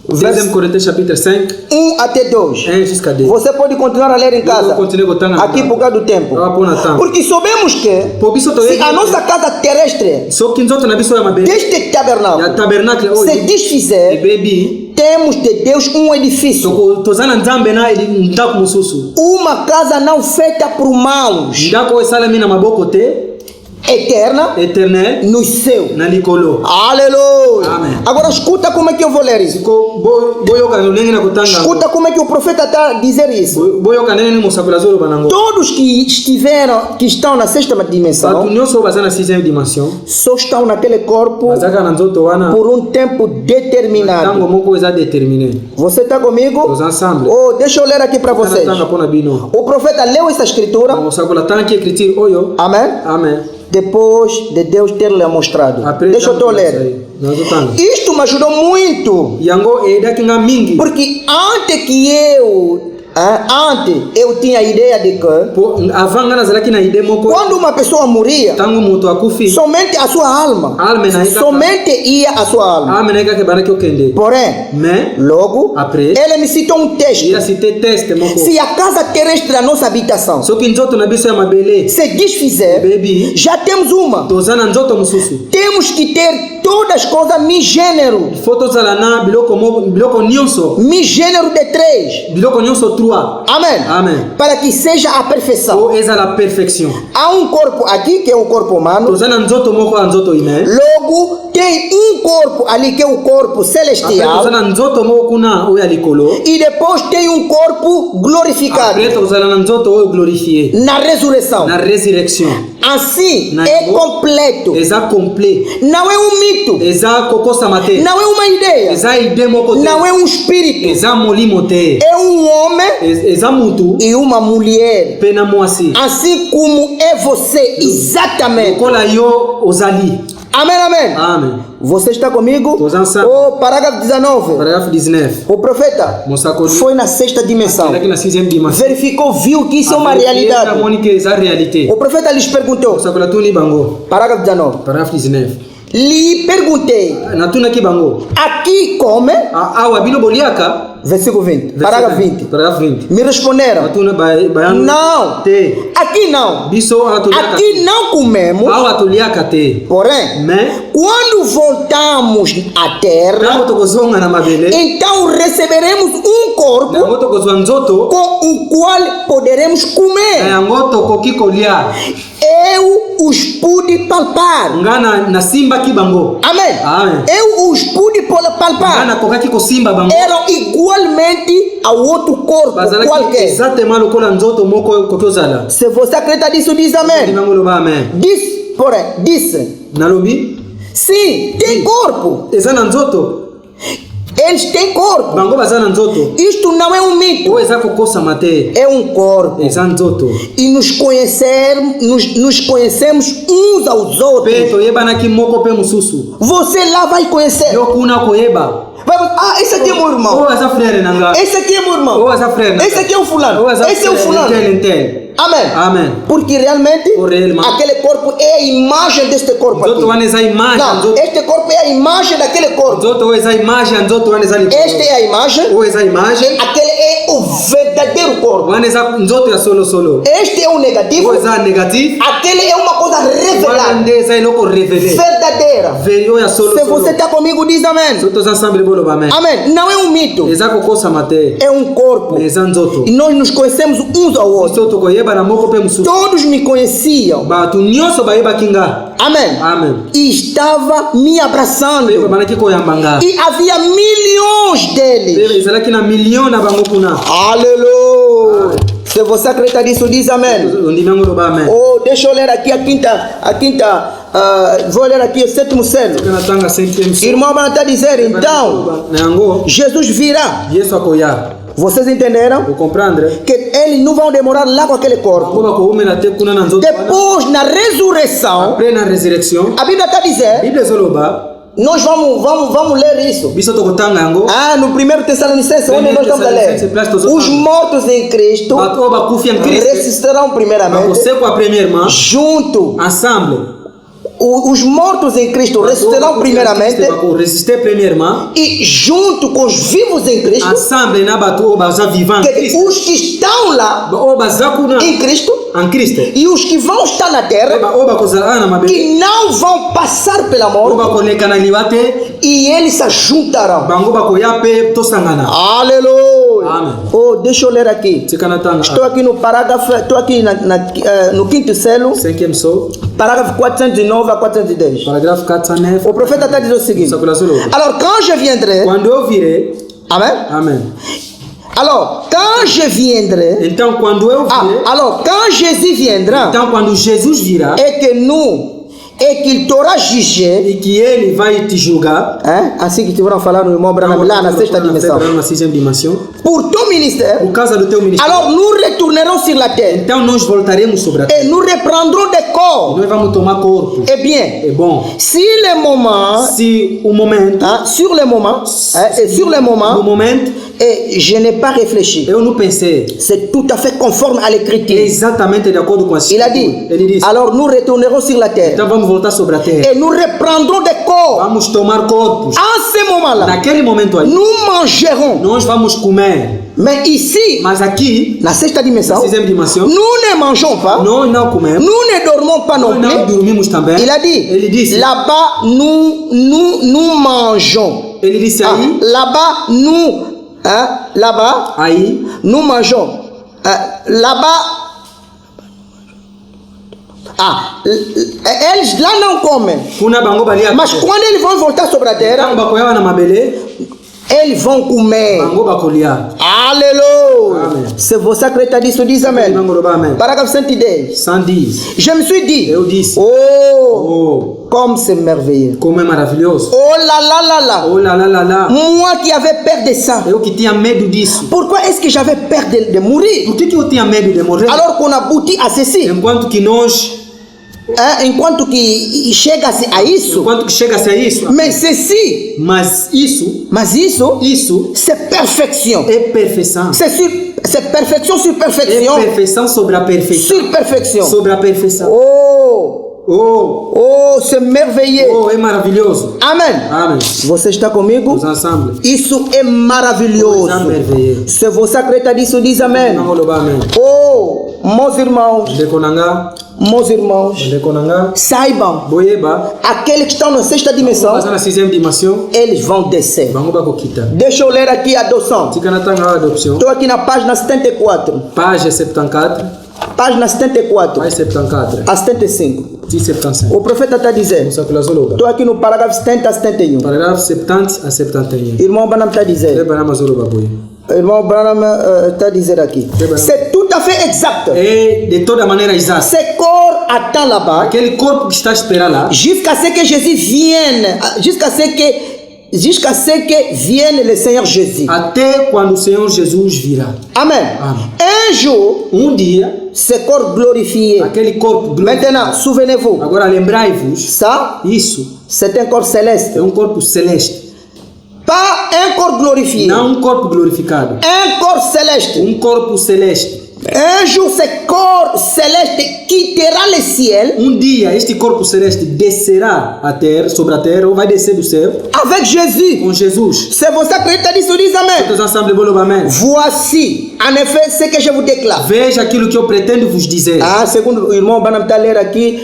2 Corinthiens chapitre 5. 1 até 2. 1 jusqu'à 2. Você pode continuar a ler em casa. Eu vou continuar botando Aqui por causa do tempo. Eu vou pôr na tampa. Porque sabemos que Po biso to se a nossa casa terrestre so kinzoto na biso ya mabele. deste Ya tabernáculo tabernacle se oyo. desfizer, Baby. temos de Deus um edifício, tozana nzambe na ndako mususu, uma casa não feita por mãos, ndako esalemi na maboko te, eterna, éternel nos céus. na likolo. Aleluia. Amém. Agora escuta como é que eu vou ler isso. Boyoka ndenge na kutanga. Escuta como é que o profeta está a dizer isso. Boyoka ndenge ni musakula zolo banango. Todos que estão na sexta dimensão, Batu nyonso baza na 6e dimension. só estão naquele corpo Bazaka na nzoto wana. por um tempo Tango determinado. moko eza déterminé. Você está comigo? Toza ensemble. Oh, deixa eu ler aqui para vocês. Tanga pona bino. O profeta leu essa escritura. Musakula tanki écriture oyo. Amém? Amen. Depois de Deus ter lhe mostrado. Deixa eu ler. Isto me ajudou muito. Yango edaki nga mingi. Porque antes eu tinha a ideia de que Avant nga nazalaki na ide moko. quando uma pessoa morria, Tango mutu akufi. somente a sua alma, somente ia a sua alma. Ame na ika ke baraki okende. Porém, Mais logo, après, ele me citou um texto. ia cité teste moko. Se a casa terrestre da nossa habitação Soki nzoto na biso ya mabele. se desfizer, Baby. já temos uma. Toza na nzoto mususu. Temos que ter todas as coisas mi gênero. Faut tozala na biloko moko biloko nyonso. Mi gênero de 3. Biloko nyonso 3. Amém. Amen. Para que seja a perfeição. O eza la perfection. Há um corpo aqui que é o corpo humano. Toza na nzoto moko ya nzoto ime. Logo tem um corpo ali que é o corpo Après celestial. toza na nzoto moko kuna oyo ya likolo. E depois tem um corpo glorificado Après tozala na nzoto oyo glorifié. na ressurreição. Na résurrection. Assim Na é igual- completo. Eza complet. Não é um mito. Eza kokosama te. Não é uma ideia. Eza ide moko te. Não é um espírito. Eza molimo te. É um homem Eza mutu e uma mulher. pe na mwasi. Assim como é você, exatamente. Lokola yo ozali. Amém, amém. Amen. Você está comigo? Todos ensemble. O parágrafo 19. Paragraphe 19. O profeta Mosakoli. foi na sexta dimensão. Aqui na 6e dimension. Verificou, viu que isso é uma realidade. Monique eza réalité. O profeta lhes perguntou. Mosakola tuni bango. Parágrafo 19. Paragraphe 19. Lhe perguntei. Natuna ki bango. Aqui come. Awa bino boliaka. Versículo 20. Parágrafo 20. Paragraphe 20. Me responderam. Natuna bayano. Não. Te. Aqui não. Biso atuliaka. Aqui não comemos. Awa atuliaka te. Porém, Mais quando voltamos à terra, tango tokozonga na mabele. então receberemos um corpo Nango tokozwa nzoto. com o qual poderemos Na comer. yango tokoki kolia. Eu os pude palpar. Nga na simba ki bango. Amém. Amen. Eu os pude Nga palpar. na kokaki kosimba bango. Eram igualmente ao outro corpo Bazalaki qualquer. exactement lokola nzoto moko koki ozala. Se você acredita nisso, diz amém. Dimango loba amen. Diz, porém, disse. Nalobi. Sim, tem corpo. Eza na nzoto. Eles têm corpo. Bango baza na nzoto. Isto não é um mito. Oyo eza kokosama te. É um corpo. Eza nzoto. E nos conhecemos uns aos outros. Pe toyebanaki moko pe mosusu. Você lá vai conhecer. Yo kuna koyeba. Esse aqui é meu irmão. Oyo aza frère nanga. Esse aqui é meu irmão. Oyo aza frère nanga. Esse aqui é o fulano. Oyo aza Esse é o fulano. frère intel. Amém. Amen. Porque realmente Réellement. aquele corpo é a imagem deste corpo Nzoto aqui. wana eza image ya Não, nzoto. este corpo é a imagem daquele corpo. Nzoto oyo eza image ya nzoto wana eza likolo. Este é a imagem. Oyo eza image. Aquele é o verdadeiro corpo. Wana eza nzoto ya solo solo. Este é o negativo. Oyo eza négatif. Aquele é uma coisa Wana revelada. nde eza eloko révélé. Verdadeira. Veri oyo ya solo Se solo. você está comigo, diz amém. Soki toza ensemble boloba amen. Amém. Não é um mito. Eza kokosama te. É um corpo. Mais eza nzoto. E nós nos conhecemos uns ao outro. Biso tokoyebana moko pe mosusu. Todos me conheciam. Bato nyonso bayebaki nga. Amém. Amen. E estava me abraçando. Pe babanaki koyamba nga. E havia milhões deles. Pe ezalaki na million na bango kuna. Aleluia. Se você acredita nisso, diz amém. Ondimi yango loba amen. Oh, deixa eu ler aqui a quinta. Vou ler aqui o sétimo selo. Soki natanga 5e selo. Irmão, vai estar dizendo, então, Na yango Jesus virá. Yesu akoya. Vocês entenderam? Ko comprendre. Que eles não vão demorar lá com aquele corpo. Bango bakoumela te kuna na nzoto wana. Depois, na ressurreição, Après na résurrection. a Bíblia está dizendo, Bible ezoloba. nós vamos ler isso. Biso tokotanga yango. No 1 Tessalonicenses, onde nós estamos a ler. Os mortos em Cristo Bato oyo bakufi en Christ. ressuscitarão primeiramente, Bakosekwa premièrement. junto Ensemble. os mortos em Cristo ressuscitarão primeiramente Resistir premièrement. e junto com os vivos em Cristo, Ensemble na batu o baza vivant. quer dizer, os que estão lá O baza kuna em Cristo en Christ. e os que vão estar na terra, O ba kozala na mabele. que não vão passar pela O morte, ba koleka na liwate. e eles se juntarão. Bango ba koyape tosangana. Aleluia! Amém. Oh, deixa eu ler aqui. Tikanatanga. Estou aqui no parágrafo, estou aqui no quinto selo, 5e saut. parágrafo 409 a 410. Paragraphe 409. O profeta está dizendo o seguinte: alors quand je viendrai, Quando eu virei. amen. Amém. Alors quand je viendrai, Então quando eu virei. alors quand Jésus viendra Então quando Jesus virá. et qu'il t'aura jugé, E que ele vai te julgar. hein, assim que tiveram falar no irmão Branham lá na sexta dimensão, Na 6e dimensão. pour ton ministère, Por causa do teu ministério. alors nous retournerons sur la terre Então nós voltaremos sobre a terra. et nous reprendrons des corps. Nós vamos tomar corpo. Eh bien, É bom. si le moment, Se o momento. sur le moment, et sur le No moment, momento. et je n'ai pas réfléchi. Eu não pensei. C'est tout à fait conforme à É l'écriture. exatamente de acordo com a Il a escritura. dit, Ele disse. alors nous retournerons sur la terre Então vamos voltar sobre a terra. et nous reprendrons des corps. Vamos tomar corpos. En ce moment-là, Naquele momento aí. nous mangerons. Nós vamos comer. Mais ici, Mas aqui. na sexta Na dimensão, 6e dimensão. nous ne mangeons pas, Nós não comemos. nous ne dormons pas non Nós não plus. dormimos também. Il a dit, Ele disse. là-bas, nous mangeons. Ele disse aí. Là-bas, là-bas, Aí. nous mangeons. Là-bas, eles lá não comem. Kuna bango balia. Mas quando eles vão voltar sobre a terra, Então bakoyaba na mabele. eles vão comer. Bango bakolia. Alléluia. Amen. Se você acredita nisso, diz amém. Bango roba amen. Parágrafo 110. 110. Je me suis dit, Eu disse. oh, Oh. comme c'est merveilleux. Como é maravilhoso. Oh là là là là. Oh lá lá lá lá. Moi qui avais peur de ça. Eu que tinha medo disso. Pourquoi est-ce que j'avais peur de mourir? Por que eu tinha medo de morrer? Alors qu'on aboutit à ceci. Enquanto que nós. Enquanto que chega-se a isso. Enquanto que chega-se a isso. Mais ceci. Mas isso. Isso. C'est perfection. É perfeição. C'est perfection sur perfection. É perfeição sobre a perfeição. Sur perfection. Sobre a perfeição. Oh. Oh. Oh, c'est merveilleux. Oh, é maravilhoso. Amen. Amém. Você está comigo? Os ensembles. Isso é maravilhoso. Coisa merveilleuse. Se você acredita nisso, diz amém. Não vou amém. Oh, meus irmãos, saibam, Boyeba. aqueles que estão na sexta dimensão, Mas na 6e dimensão. eles vão descer. Bango bakokita. Deixa eu ler aqui a adoção. Tika na tanga adopção. Estou aqui na página 74. Page 74. Página 74 Page 74. a 75. 75. O profeta está dizendo. Estou aqui no parágrafo 70 a 71. Parágrafo 70 a 71. Irmão Branham está dizendo. Irmão Branham está dizendo aqui. C'est tout à fait exact. É de toda maneira exato. Ce corps attend là-bas. Aquele corpo que está a esperar lá. Jusqu'à ce que Jésus vienne. Jusqu'à ce que vienne le Seigneur Jésus. Até quando o Senhor Jesus virá. Amen. Amém. Un jour, Dia, ce corps glorifié. aquele corpo glorificado. Maintenant, souvenez-vous. Agora lembrai-vos. Ça, Isso c'est un corps céleste. é corpo celeste. Pas un corps glorifié. Não corpo glorificado. Un corps céleste. Corpo celeste. Un jour, ce corps céleste quittera le ciel. Dia, este corpo celeste descerá a terra, sobre a terra, ou vai descer do céu. Avec Jésus. Com Jesus. C'est pour ça que l'État dit, diz amém. Todos ensemble, bolo amém. Voici, en effet, ce que je vous déclare. Veja aquilo que eu pretendo vos dizer. Segundo o irmão Branham está a ler aqui,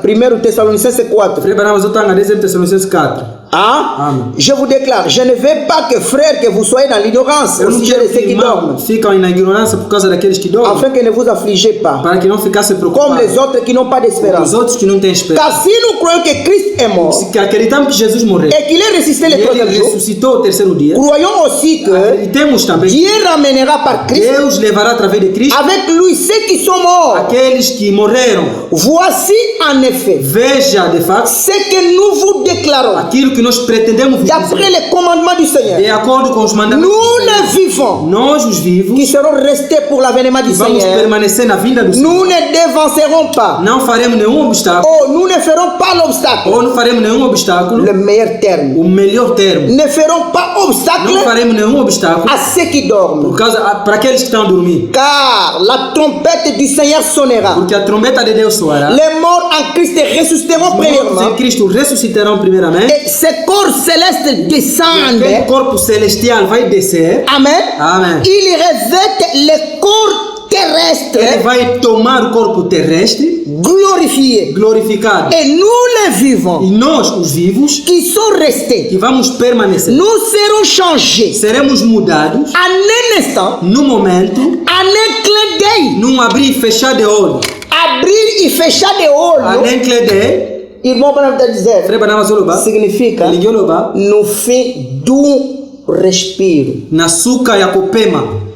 1 Tessalonicenses 4. Frei Branham, eu estou na 2 Tessalonicenses 4. Amen. Je vous déclare, je ne veux pas que frères que vous soyez dans l'ignorance au sujet de ceux qui dorment, ficam na ignorância por causa daqueles que dormem, afin que ne vous affligez pas, para que não ficasse comme preocupado, les autres qui n'ont pas os d'espérance. outros que não têm esperança. Car si nous croyons que Christ est mort Se acreditamos que Jesus morreu et qu'il est ressuscité le e ele troisième jour, ressuscitou o terceiro dia, croyons aussi que acreditemos também que Dieu ramènera par Christ Deus levará através de Cristo avec lui ceux qui sont morts. aqueles que morreram. Voici en effet Veja de fato ce que nous vous déclarons. aquilo que nós pretendemos viver d'après les commandements du de Seigneur, acordo com os mandamentos nous do Senhor. ne vivons Nós, os vivos, qui seront restés pour l'avènement du vamos Seigneur. permanecer na vinda do Senhor. Nous ne dévancerons pas. Não faremos nenhum obstáculo, Oh, nous ne ferons pas l'obstacle. ou não faremos nenhum obstáculo, Le meilleur terme. o melhor termo. Ne ferons pas Não obstacle faremos nenhum obstáculo à ceux qui dorment. por causa para aqueles que estão a dormir. Car la trompette du Seigneur sonnera. Porque a trombeta de Deus soará. Les morts en Christ ressusciteront Os mortos em premièrement. Cristo ressuscitarão primeiramente. Et ces corps célestes Aquele descendent. corpo celestial vai descer. Amen. Amém. Il revêt les corps Ele terrestres vai tomar o corpo terrestre glorifiés. glorificado. Et nous les vivants E nós, os vivos, qui sont restés, que vamos permanecer, nous serons changés seremos mudados en un instant, no momento, en un clin d'œil. num abrir e fechar de olho. Abrir e fechar de olho, Nem clede, irmão Branham está dizendo, freba na mazoloba, significa ligoloba, no fim do respiro. na suca ya kopema.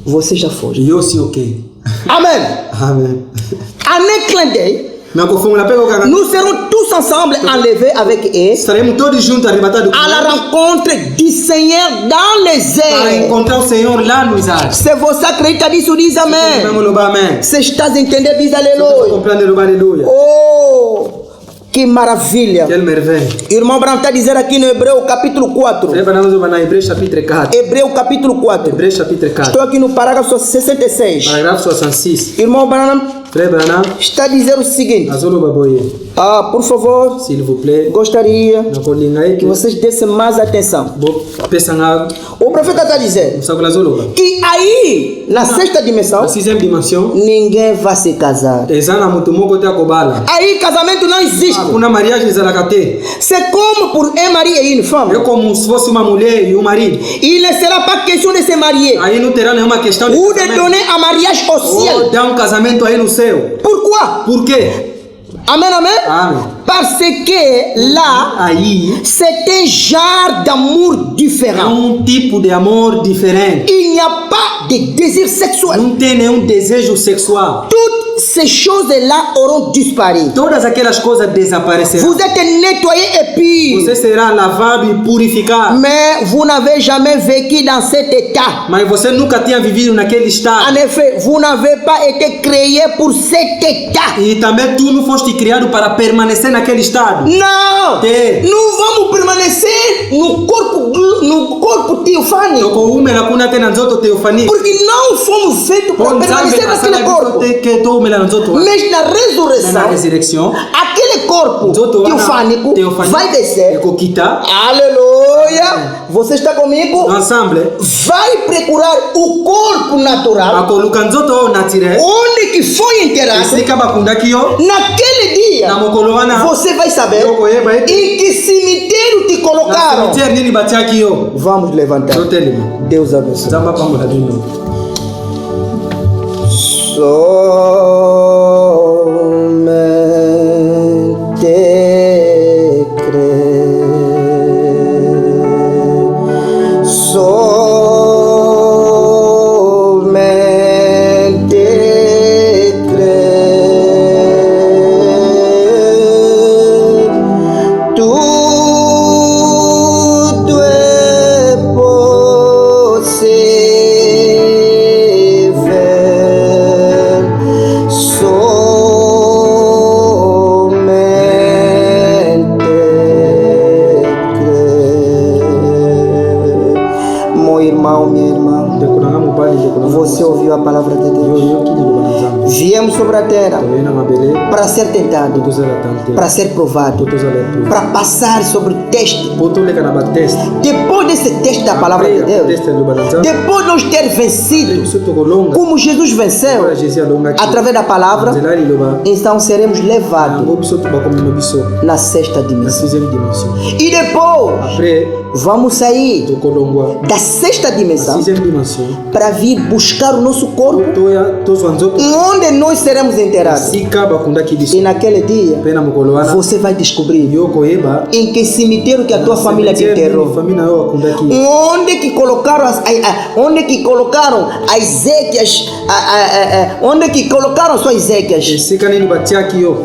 Você já foi. E eu sim, ok. Amen. Amém. En un clin d'œil, Na kofungula pega o cara. nous serons tous ensemble enlevés avec eux Estaremos todos juntos arrebatados à la rencontre du Seigneur dans les para airs. encontrar o Senhor lá nos ares. Se você acredita nisso, diz amém. Vamos louvar, amém. Se estás entendendo, diz Estou aleluia. comprando louvar, aleluia. Oh, que maravilha. Quelle merveille. Irmão Branham está dizendo aqui no Hebreu capítulo 4. Freba na mazoloba na Hebreus chapitre 4. Hebreu capítulo 4. Hebreus chapitre 4. Estou aqui no parágrafo 66. Parágrafo 66. Irmão Branham Freba na está dizendo o seguinte. mazoloba boye. Por favor, S'il vous plaît. gostaria Na colinha aí que que vocês dessem mais atenção. vou pensar na O profeta está dizendo musakula zoloba. que aí, na sexta dimensão, Na sixième dimension, ninguém vai se casar. ezana mutu moko te akobala. Aí casamento não existe. Hakuna mariage ezalaka te. C'est comme pour un mari et une femme. É como se fosse uma mulher e um marido. Il ne sera pas question de se marier Aí não terá nenhuma questão de ou de casamento. donner un mariage au Ou ciel. dar um casamento aí no céu. Pourquoi? Por quê? Amen, amen. Amém. Parce que là, Aí c'est un genre d'amour é différent. tipo de amor diferente. Il n'y a pas de désir sexuel. Não tem nenhum desejo sexual. Toutes ces choses-là auront disparu. Todas aquelas coisas desaparecerão. Vous êtes nettoyé et pur. Você será lavado e purificado. Mais vous n'avez jamais vécu dans cet état. Mas você nunca tinha vivido naquele En estado. effet, vous n'avez pas été créé pour cet état. E também tu não foste criado para permanecer naquele estado. Não! Te. Nous vamos permanecer no corpo teofânico. Toko umela kuna tena nzoto teofani. Porque não fomos feitos para permanecer naquele corpo. que to umela nzoto. Mas na Na ressurreição, resurreição, aquele corpo nzoto teofânico vai descer. ekokita Aleluia! Você está comigo? ensemble Vai procurar o corpo natural. akoluka nzoto oyo naturel Onde que foi enterrado? esika bakundaki yo Naquele dia, na mokolo wana você vai saber yokoyeba ete em que cemitério te na colocaram. cimetière nini batiaki yo Vamos levantar. zotelema Deus abençoe. nzambe apambola bino Somente crer. Somente crer. Tudo é possível. Meu irmão, minha irmã, ndekunanga mobali ndekunanga você ouviu a palavra de Deus. yoyokili loba na nzambe Viemos sobre a terra toyena mabele para ser tentado, tozala tante para ser provado, tozala epu para passar sobre o teste. po toleka na bateste Depois desse teste da palavra de Deus, teste loba na nzambe depois de nós ter vencido, biso tokolonga como Jesus venceu ora jésus alongaki através da palavra, nzela liloba então seremos levados yango biso tobakomino biso na sexta na dimensão. sixième dimension E depois après vamos sair tokolongwa da sexta na dimensão sixième dimension para vir buscar o nosso corpo toya tozwa nzoto onde nós seremos enterrados. sika bakundaki E biso naquele dia mpe na mokolo wana você vai descobrir yo koyeba em que cemitério que a tua família te enterrou. famille na yo bakundaki Onde que colocaram onde que colocaram as Ezequias, onde que colocaram suas Ezequias. esika nini batiaki yo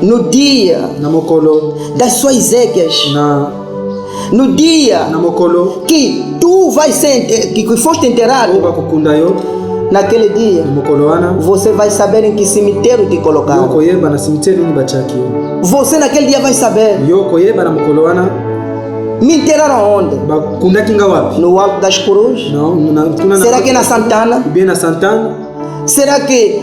no dia na mokolo das suas exéquias, na no dia mokolo que tu vai ser, que foste enterrado, bakukunda yo naquele dia, na mokolo wana você vai saber em que cemitério te colocaram. yokoyeba na cimetière nini batiaki yo. Você naquele dia vai saber, yokoyeba na mokolo wana me enterraram onde? bakundaki nga wapi. No Alto das Cruzes? Será que na Santana? Bien na Santana? Será que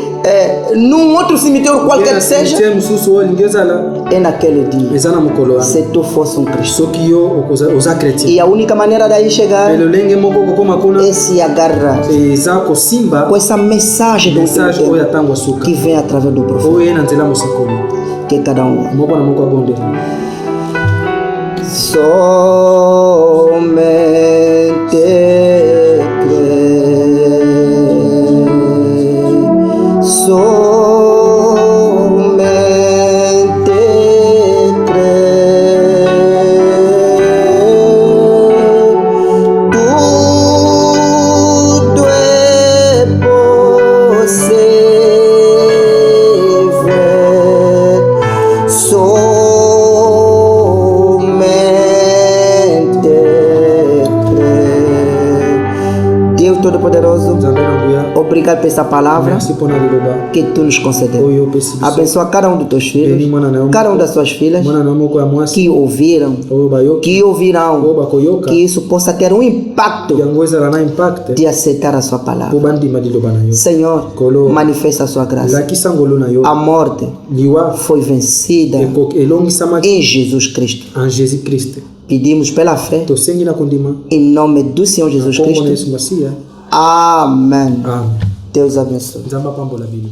num outro cemitério qualquer que seja? cemitério mususu oyo lingi ezala É naquele dia. eza na mokolo wana Se tu fosse um cristão. soki yo oza chrétien E a única maneira daí chegar lolenge moko kokoma kuna é se agarrar eza kosimba com essa mensagem do message oyo ya ntango ya suka que vem através do profeta. oyo ye na nzela mosakoli Que cada um moko na moko abonde somente crê, somente crê, tudo é possível, somente crê. Deus Todo-Poderoso, nzambe na nguya obrigado por essa palavra merci mpona liloba que tu nos concedeu. oyo opesi biso Abençoa cada um dos teus beni filhos, mwana na yo cada uma das suas filhas mwana na yo moko ya mwasi que ouviram, oyo bayoki que oyo ouvirão, bakoyoka que isso possa ter um impacto yango ezala na impact de aceitar a sua mpo palavra. bandima liloba na yo Senhor, Kolo. manifesta a sua graça. lakisa ngolu na yo A morte liwa foi vencida elongisamaki em Jesus Cristo. en jésus christ Pedimos pela fé, tosengi na kondima em nome do Senhor Jesus kombo na Cristo. yesu masiya Amém. amen Deus abençoe. nzambe apambola bino